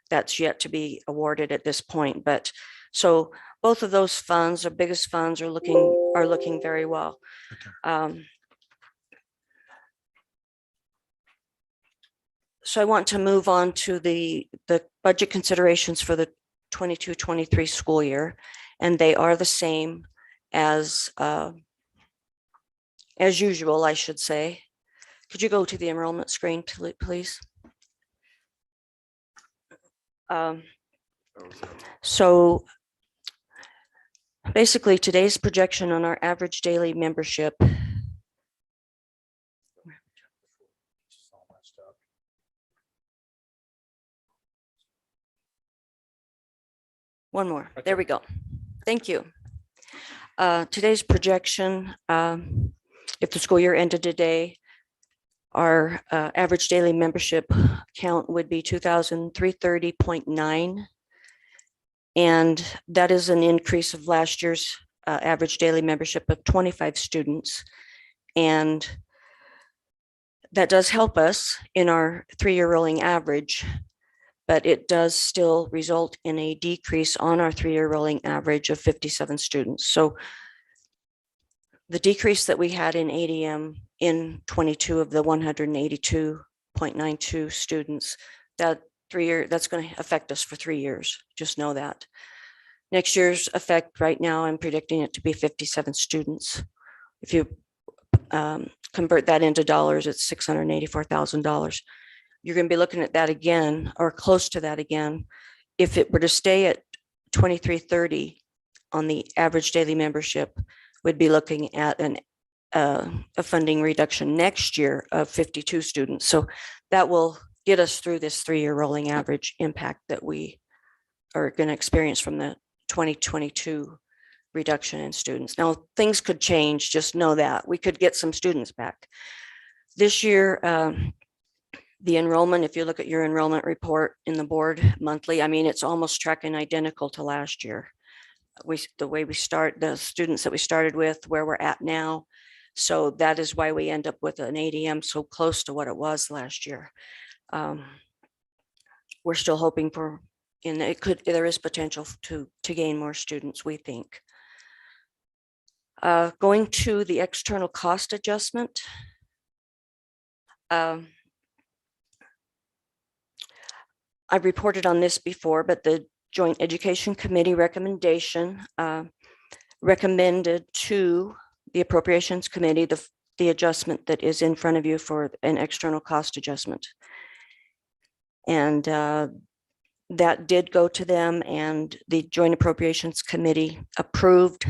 That's yet to be awarded at this point. But so both of those funds, our biggest funds, are looking very well. So I want to move on to the budget considerations for the 22-23 school year, and they are the same as usual, I should say. Could you go to the enrollment screen, please? So basically today's projection on our average daily membership. One more. There we go. Thank you. Today's projection, if the school year ended today, Our average daily membership count would be 2,330.9. And that is an increase of last year's average daily membership of 25 students. And that does help us in our 3-year rolling average, but it does still result in a decrease on our 3-year rolling average of 57 students. So the decrease that we had in ADM in 22 of the 182.92 students, that 3-year, that's going to affect us for 3 years. Just know that. Next year's effect right now, I'm predicting it to be 57 students. If you convert that into dollars, it's $684,000. You're going to be looking at that again, or close to that again. If it were to stay at 2330 on the average daily membership, we'd be looking at a funding reduction next year of 52 students. So that will get us through this 3-year rolling average impact that we are going to experience from the 2022 reduction in students. Now, things could change, just know that. We could get some students back. This year, the enrollment, if you look at your enrollment report in the board monthly, I mean, it's almost tracking identical to last year. The way we start, the students that we started with, where we're at now. So that is why we end up with an ADM so close to what it was last year. We're still hoping for, and there is potential to gain more students, we think. Going to the external cost adjustment. I've reported on this before, but the Joint Education Committee recommendation recommended to the Appropriations Committee the adjustment that is in front of you for an external cost adjustment. And that did go to them, and the Joint Appropriations Committee approved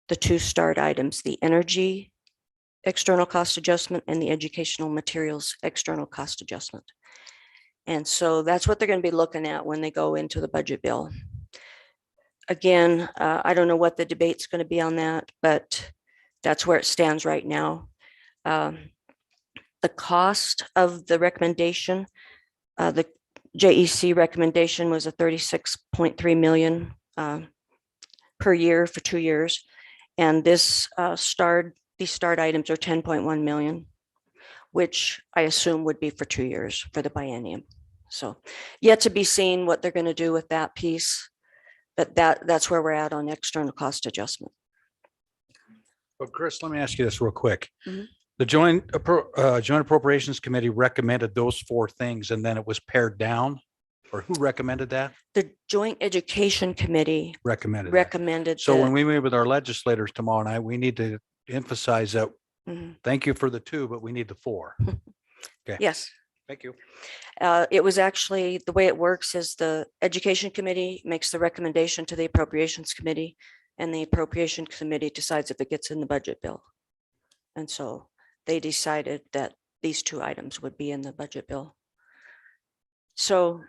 the 2 start items, the energy external cost adjustment and the educational materials external cost adjustment. And so that's what they're going to be looking at when they go into the budget bill. Again, I don't know what the debate's going to be on that, but that's where it stands right now. The cost of the recommendation, the JEC recommendation was a 36.3 million per year for 2 years. And these start items are 10.1 million, which I assume would be for 2 years for the biennium. So yet to be seen what they're going to do with that piece, but that's where we're at on external cost adjustment. But Chris, let me ask you this real quick. Mhm. The Joint Appropriations Committee recommended those 4 things, and then it was pared down, or who recommended that? The Joint Education Committee Recommended that. recommended. So when we meet with our legislators tomorrow night, we need to emphasize that. Mhm. Thank you for the 2, but we need the 4. Okay. Yes. Thank you. It was actually, the way it works is the Education Committee makes the recommendation to the Appropriations Committee, and the Appropriation Committee decides if it gets in the budget bill. And so they decided that these 2 items would be in the budget bill. So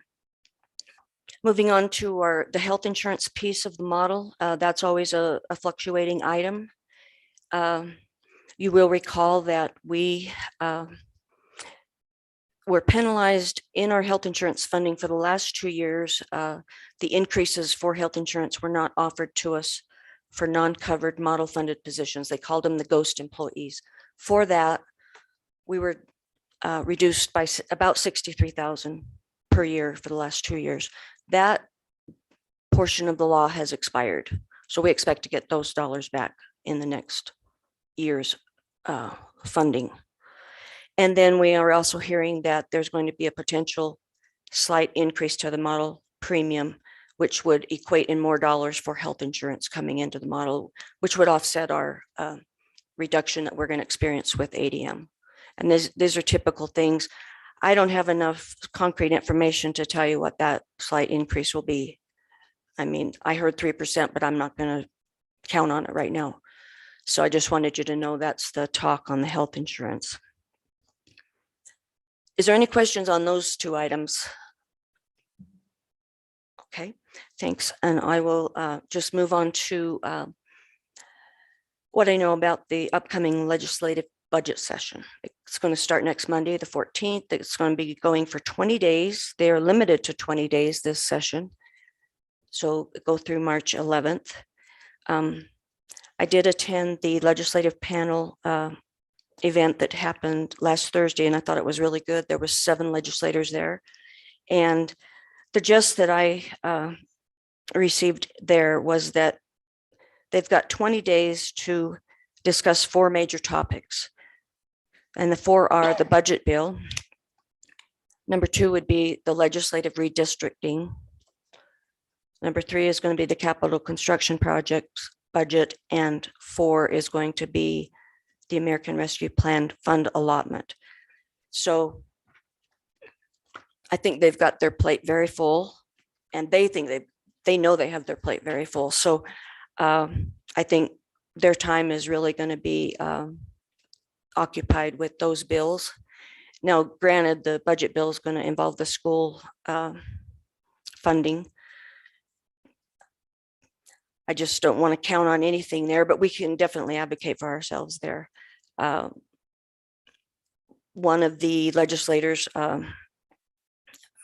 moving on to the health insurance piece of the model, that's always a fluctuating item. You will recall that we were penalized in our health insurance funding for the last 2 years. The increases for health insurance were not offered to us for non-covered model funded positions. They called them the ghost employees. For that, we were reduced by about $63,000 per year for the last 2 years. That portion of the law has expired. So we expect to get those dollars back in the next year's funding. And then we are also hearing that there's going to be a potential slight increase to the model premium, which would equate in more dollars for health insurance coming into the model, which would offset our reduction that we're going to experience with ADM. And these are typical things. I don't have enough concrete information to tell you what that slight increase will be. I mean, I heard 3%, but I'm not going to count on it right now. So I just wanted you to know that's the talk on the health insurance. Is there any questions on those 2 items? Okay, thanks. And I will just move on to what I know about the upcoming legislative budget session. It's going to start next Monday, the 14th. It's going to be going for 20 days. They are limited to 20 days this session. So go through March 11th. I did attend the legislative panel event that happened last Thursday, and I thought it was really good. There was 7 legislators there. And the gist that I received there was that they've got 20 days to discuss 4 major topics. And the 4 are the budget bill. Number 2 would be the legislative redistricting. Number 3 is going to be the capital construction projects budget. And 4 is going to be the American Rescue Plan fund allotment. So I think they've got their plate very full, and they think they know they have their plate very full. So I think their time is really going to be occupied with those bills. Now, granted, the budget bill is going to involve the school funding. I just don't want to count on anything there, but we can definitely advocate for ourselves there. One of the legislators,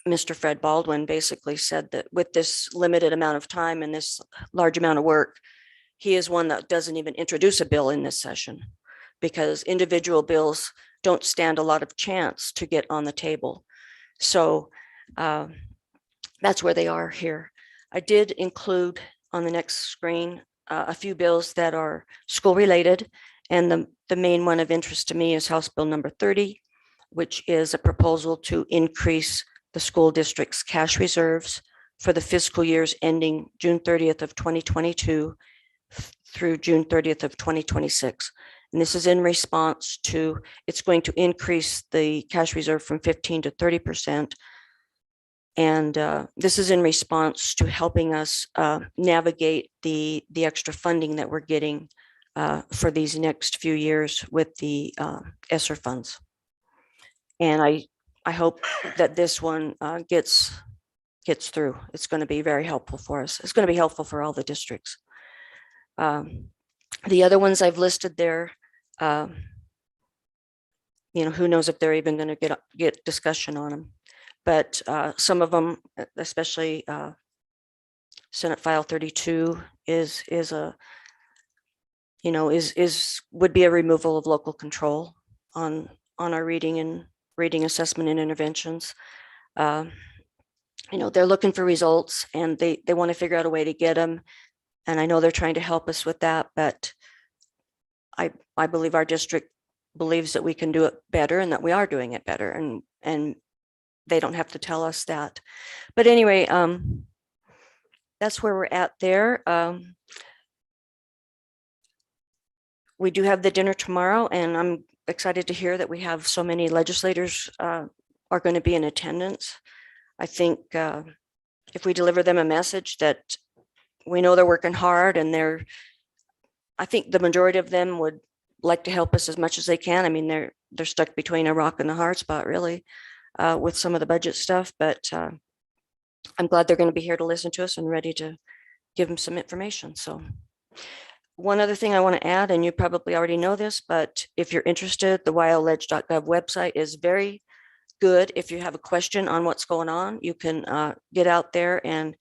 Mr. Fred Baldwin, basically said that with this limited amount of time and this large amount of work, he is one that doesn't even introduce a bill in this session, because individual bills don't stand a lot of chance to get on the table. So that's where they are here. I did include on the next screen a few bills that are school related. And the main one of interest to me is House Bill number 30, which is a proposal to increase the school district's cash reserves for the fiscal years ending June 30th of 2022 through June 30th of 2026. And this is in response to, it's going to increase the cash reserve from 15 to 30%. And this is in response to helping us navigate the extra funding that we're getting for these next few years with the ESSER funds. And I hope that this one gets through. It's going to be very helpful for us. It's going to be helpful for all the districts. The other ones I've listed there, who knows if they're even going to get discussion on them. But some of them, especially Senate File 32, would be a removal of local control on our reading assessment and interventions. They're looking for results, and they want to figure out a way to get them. And I know they're trying to help us with that, but I believe our district believes that we can do it better and that we are doing it better, and they don't have to tell us that. But anyway, that's where we're at there. We do have the dinner tomorrow, and I'm excited to hear that we have so many legislators are going to be in attendance. I think if we deliver them a message that we know they're working hard, and I think the majority of them would like to help us as much as they can. I mean, they're stuck between a rock and a hard spot, really, with some of the budget stuff, but I'm glad they're going to be here to listen to us and ready to give them some information. So one other thing I want to add, and you probably already know this, but if you're interested, the wildledge.gov website is very good. If you have a question on what's going on, you can get out there and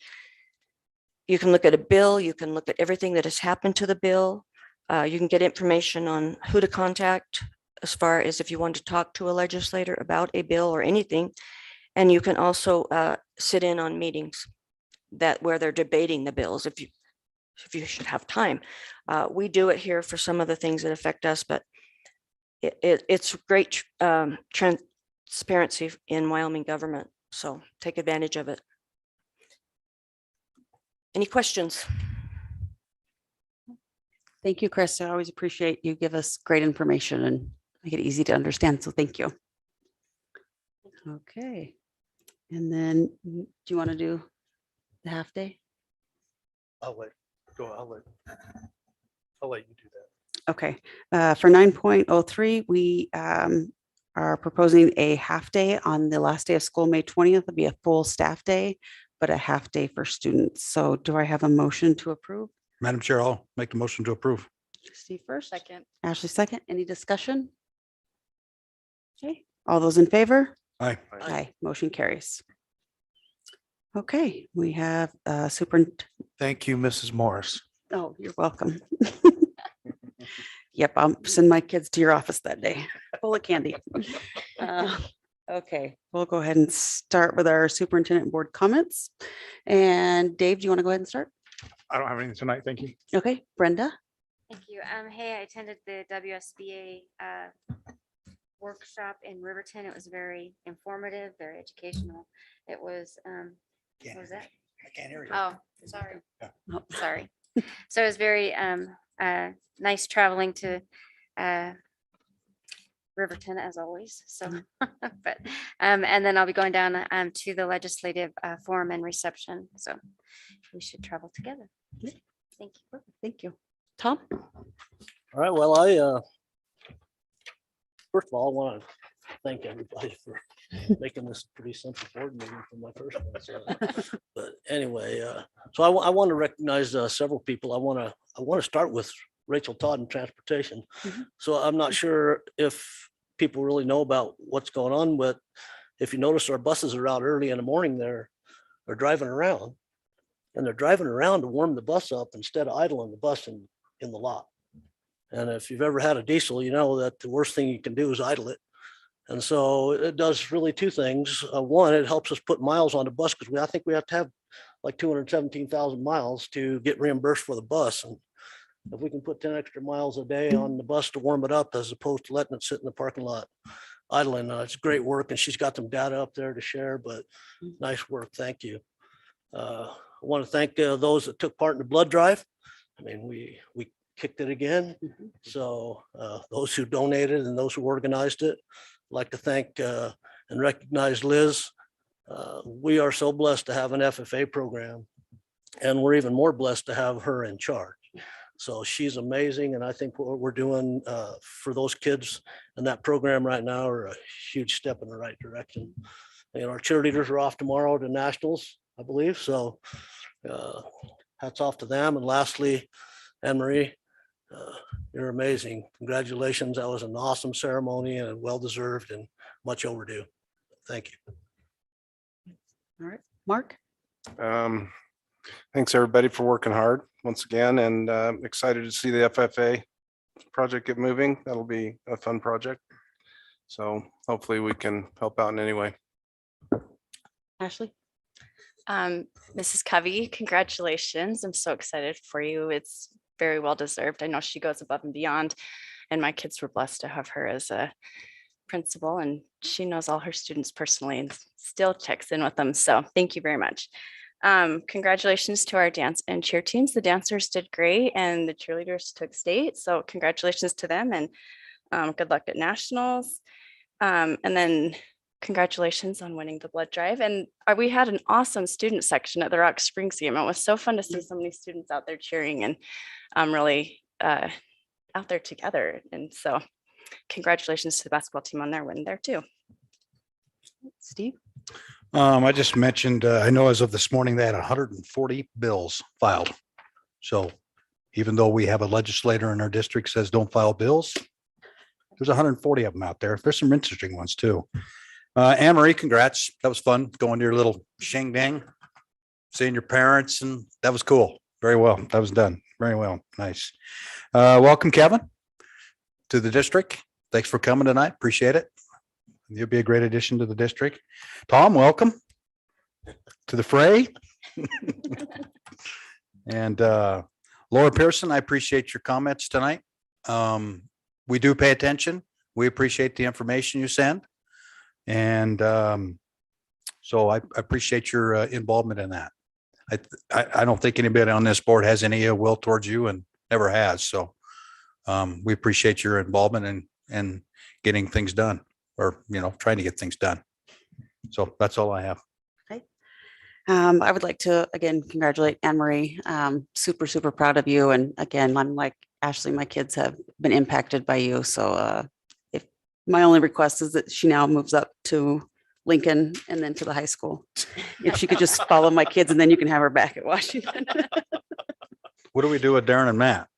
you can look at a bill. You can look at everything that has happened to the bill. You can get information on who to contact as far as if you want to talk to a legislator about a bill or anything. And you can also sit in on meetings where they're debating the bills if you should have time. We do it here for some of the things that affect us, but it's great transparency in Wyoming government. So take advantage of it. Any questions? Thank you, Chris. I always appreciate you give us great information and make it easy to understand. So thank you. Okay. And then do you want to do the half day? I'll let you do that. Okay. For 9.03, we are proposing a half day on the last day of school, May 20th. It'll be a full staff day, but a half day for students. So do I have a motion to approve? Madam Chair, I'll make the motion to approve. Steve first. Second. Ashley second. Any discussion? Okay, all those in favor? Aye. Aye, motion carries. Okay, we have superintendent. Thank you, Mrs. Morris. Oh, you're welcome. Yep, I'll send my kids to your office that day, full of candy. Okay, we'll go ahead and start with our superintendent board comments. And Dave, do you want to go ahead and start? I don't have anything tonight. Thank you. Okay, Brenda? Thank you. Hey, I attended the WSBA workshop in Riverton. It was very informative, very educational. It was, what was that? I can't hear you. Oh, sorry. Oh. Sorry. So it was very nice traveling to Riverton as always. So, but, and then I'll be going down to the legislative forum and reception. So we should travel together. Thank you. Thank you. Tom? All right, well, first of all, I want to thank everybody for making this a pretty simple board meeting for my first one. So, but anyway, so I want to recognize several people. I want to start with Rachel Todd in transportation. So I'm not sure if people really know about what's going on, but if you notice, our buses are out early in the morning. They're driving around, and they're driving around to warm the bus up instead of idling the bus in the lot. And if you've ever had a diesel, you know that the worst thing you can do is idle it. And so it does really two things. One, it helps us put miles on the bus because I think we have to have like 217,000 miles to get reimbursed for the bus. And if we can put 10 extra miles a day on the bus to warm it up as opposed to letting it sit in the parking lot idling, it's great work. And she's got some data up there to share, but nice work. Thank you. I want to thank those that took part in the blood drive. I mean, we kicked it again. So those who donated and those who organized it, I'd like to thank and recognize Liz. We are so blessed to have an FFA program, and we're even more blessed to have her in charge. So she's amazing. And I think what we're doing for those kids in that program right now are a huge step in the right direction. And our cheerleaders are off tomorrow to nationals, I believe. So hats off to them. And lastly, Anne-Marie, you're amazing. Congratulations. That was an awesome ceremony and well-deserved and much overdue. Thank you. All right, Mark? Thanks, everybody, for working hard once again, and excited to see the FFA project get moving. That'll be a fun project. So hopefully we can help out in any way. Ashley? Mrs. Covey, congratulations. I'm so excited for you. It's very well deserved. I know she goes above and beyond, and my kids were blessed to have her as a principal, and she knows all her students personally and still checks in with them. So thank you very much. Congratulations to our dance and cheer teams. The dancers did great and the cheerleaders took state. So congratulations to them, and good luck at nationals. And then congratulations on winning the blood drive. And we had an awesome student section at the Rock Springs game. It was so fun to see so many students out there cheering and really out there together. And so congratulations to the basketball team on their win there too. Steve? I just mentioned, I know as of this morning, they had 140 bills filed. So even though we have a legislator in our district says don't file bills, there's 140 of them out there. There's some interesting ones too. Anne-Marie, congrats. That was fun going to your little shing dang, seeing your parents, and that was cool. Very well. That was done very well. Nice. Welcome, Kevin, to the district. Thanks for coming tonight. Appreciate it. You'll be a great addition to the district. Tom, welcome to the fray. And Laura Pearson, I appreciate your comments tonight. We do pay attention. We appreciate the information you send. And so I appreciate your involvement in that. I don't think anybody on this board has any ill will towards you and never has. So we appreciate your involvement and getting things done, or, trying to get things done. So that's all I have. Okay. I would like to, again, congratulate Anne-Marie. Super, super proud of you. And again, I'm like Ashley, my kids have been impacted by you. So if my only request is that she now moves up to Lincoln and then to the high school. If she could just follow my kids, and then you can have her back at Washington. What do we do with Darren and Matt?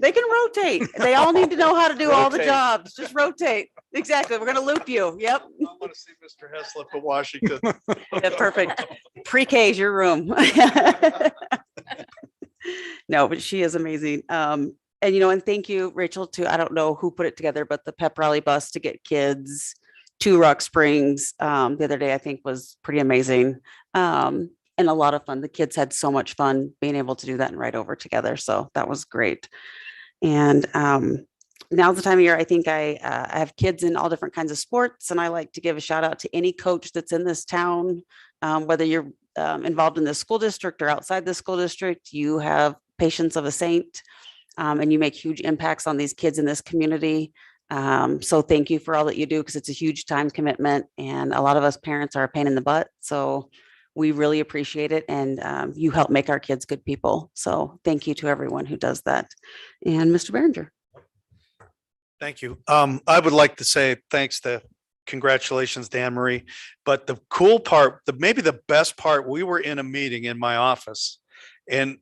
They can rotate. They all need to know how to do all the Rotate. jobs. Just rotate. Exactly. We're gonna loop you. Yep. I want to see Mr. Heslop at Washington. Yeah, perfect. Pre-K is your room. No, but she is amazing. And and thank you, Rachel, too. I don't know who put it together, but the pep rally bus to get kids to Rock Springs the other day, I think was pretty amazing. And a lot of fun. The kids had so much fun being able to do that and ride over together. So that was great. And now's the time of year, I think I have kids in all different kinds of sports, and I like to give a shout out to any coach that's in this town, whether you're involved in the school district or outside the school district, you have patience of a saint, and you make huge impacts on these kids in this community. So thank you for all that you do, because it's a huge time commitment, and a lot of us parents are a pain in the butt. So we really appreciate it, and you help make our kids good people. So thank you to everyone who does that. And Mr. Behringer. Thank you. I would like to say thanks to, congratulations, Dan Marie. But the cool part, maybe the best part, we were in a meeting in my office, and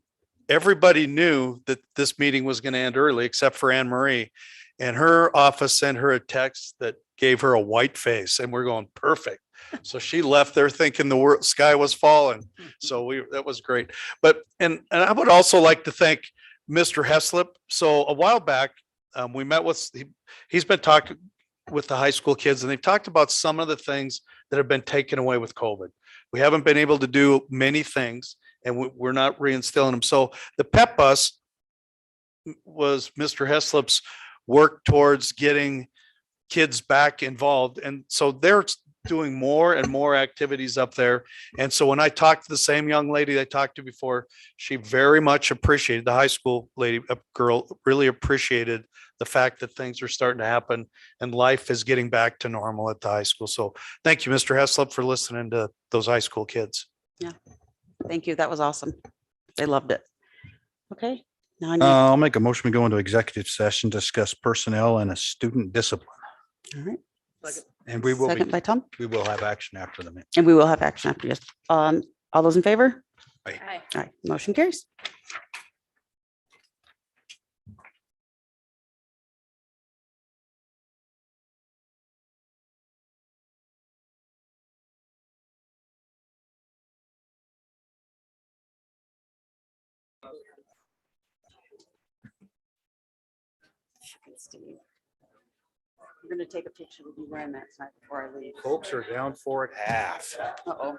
everybody knew that this meeting was going to end early except for Anne Marie. And her office sent her a text that gave her a white face, and we're going, perfect. So she left there thinking the sky was falling. So that was great. But and I would also like to thank Mr. Heslop. So a while back, we met with, he's been talking with the high school kids, and they've talked about some of the things that have been taken away with COVID. We haven't been able to do many things, and we're not reinstilling them. So the PEP bus was Mr. Heslop's work towards getting kids back involved. And so they're doing more and more activities up there. And so when I talked to the same young lady I talked to before, she very much appreciated, the high school lady, a girl, really appreciated the fact that things are starting to happen and life is getting back to normal at the high school. So thank you, Mr. Heslop, for listening to those high school kids. Yeah. Thank you. That was awesome. They loved it. Okay. Now I need, I'll make a motion. We go into executive session, discuss personnel and a student discipline. all right. And we will Second by Tom. we will have action after the meeting. And we will have action after this. All those in favor? Aye. Aye. All right. Motion carries. I'm gonna take a picture of you wearing that tonight before I leave. Folks are down for it half. Uh-oh.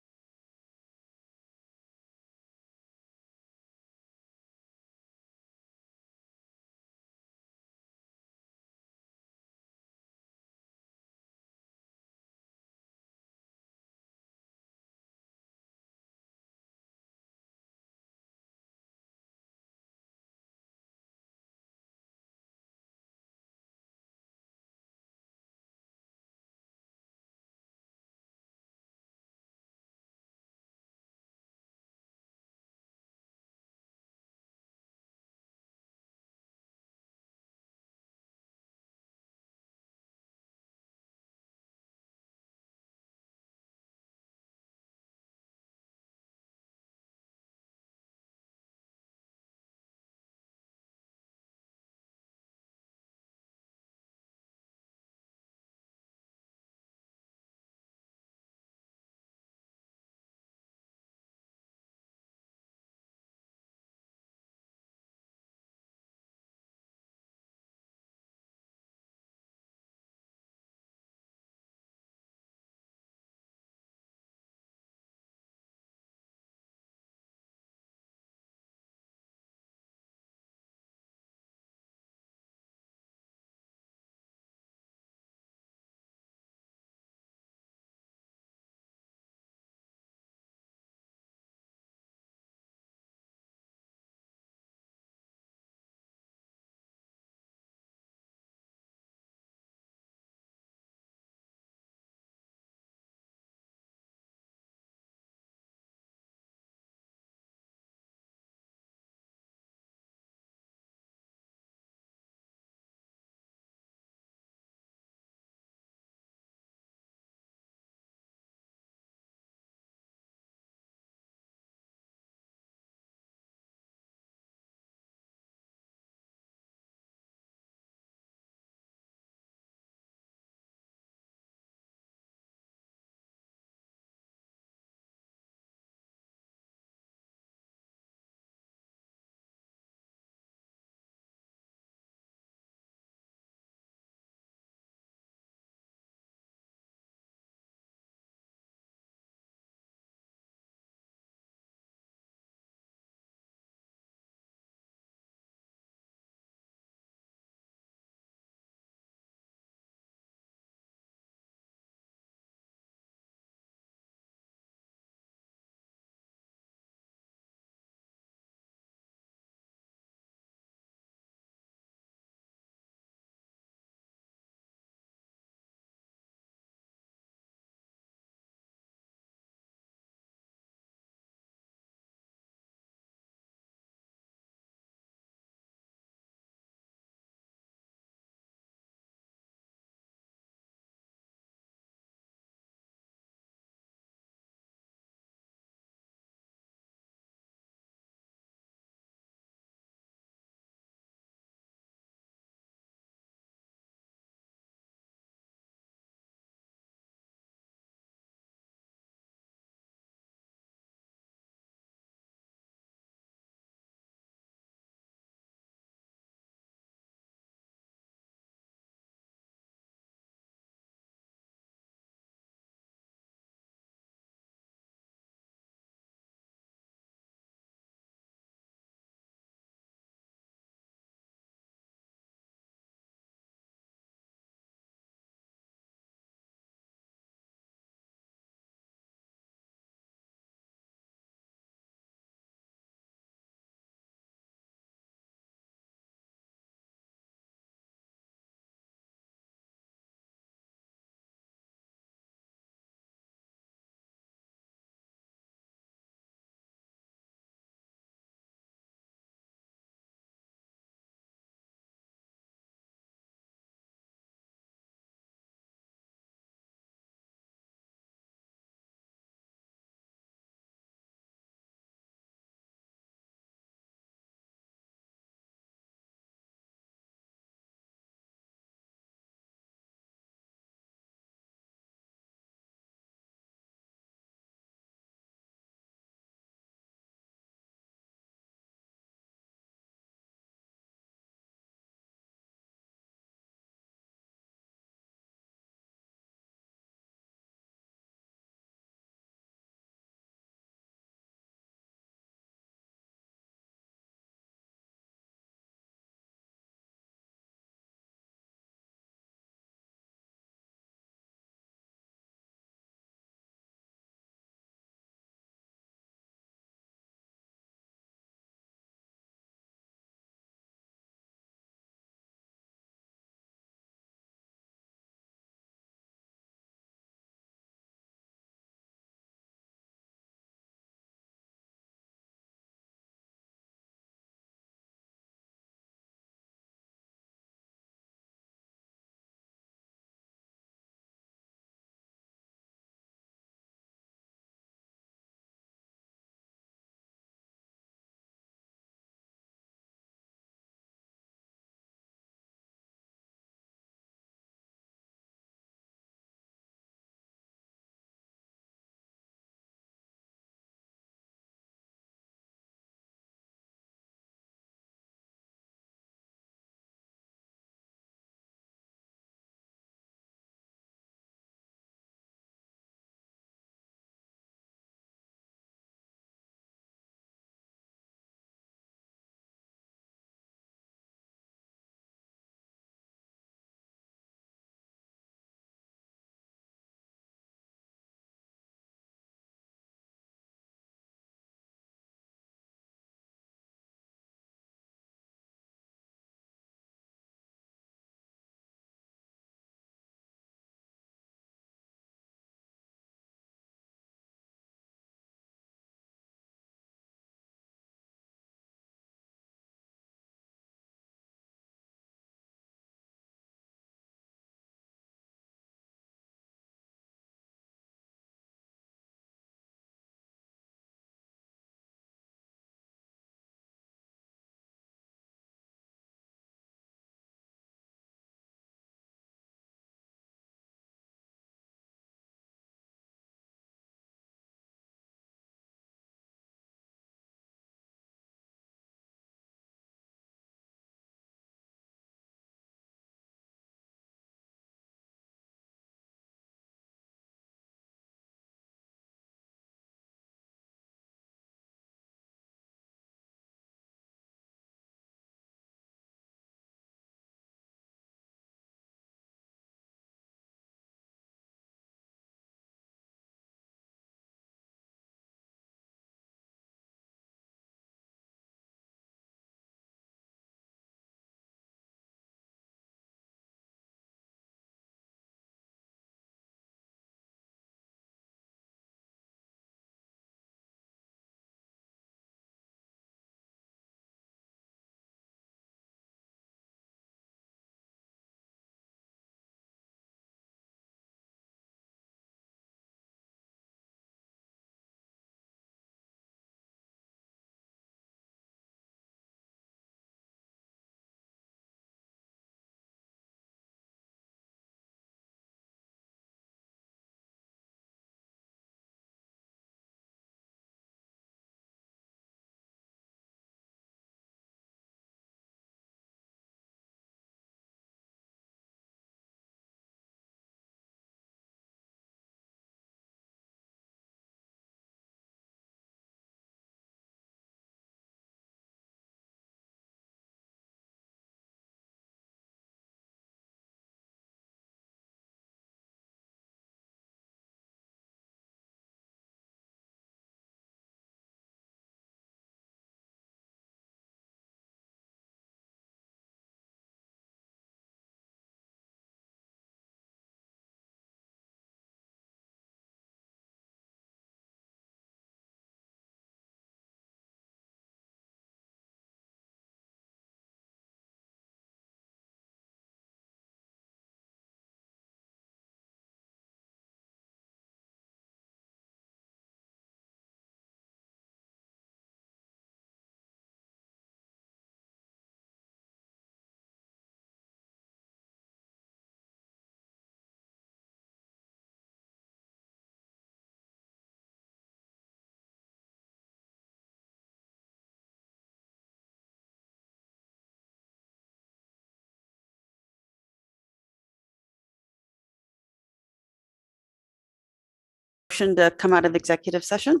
motion to come out of executive session?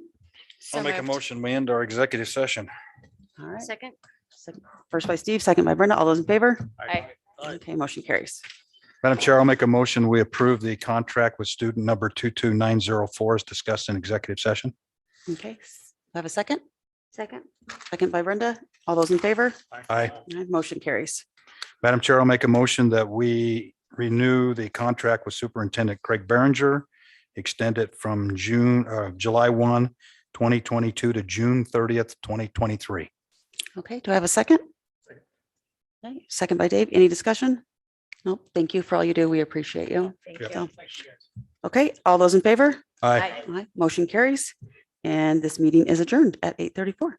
I'll make a motion. We end our executive session. All right. Second. First by Steve, second by Brenda. All those in favor? Aye. Okay, motion carries. Madam Chair, I'll make a motion. We approve the contract with student number 22904 as discussed in executive session. Okay, have a second? Second. Second by Brenda. All those in favor? Aye. All right, motion carries. Madam Chair, I'll make a motion that we renew the contract with Superintendent Craig Behringer, extend it from July 1, 2022 to June 30th, 2023. Okay, do I have a second? Okay, second by Dave. Any discussion? No, thank you for all you do. We appreciate you. Thank So, okay, all those in favor? Aye. Aye, motion carries. And this meeting is adjourned at 8:34.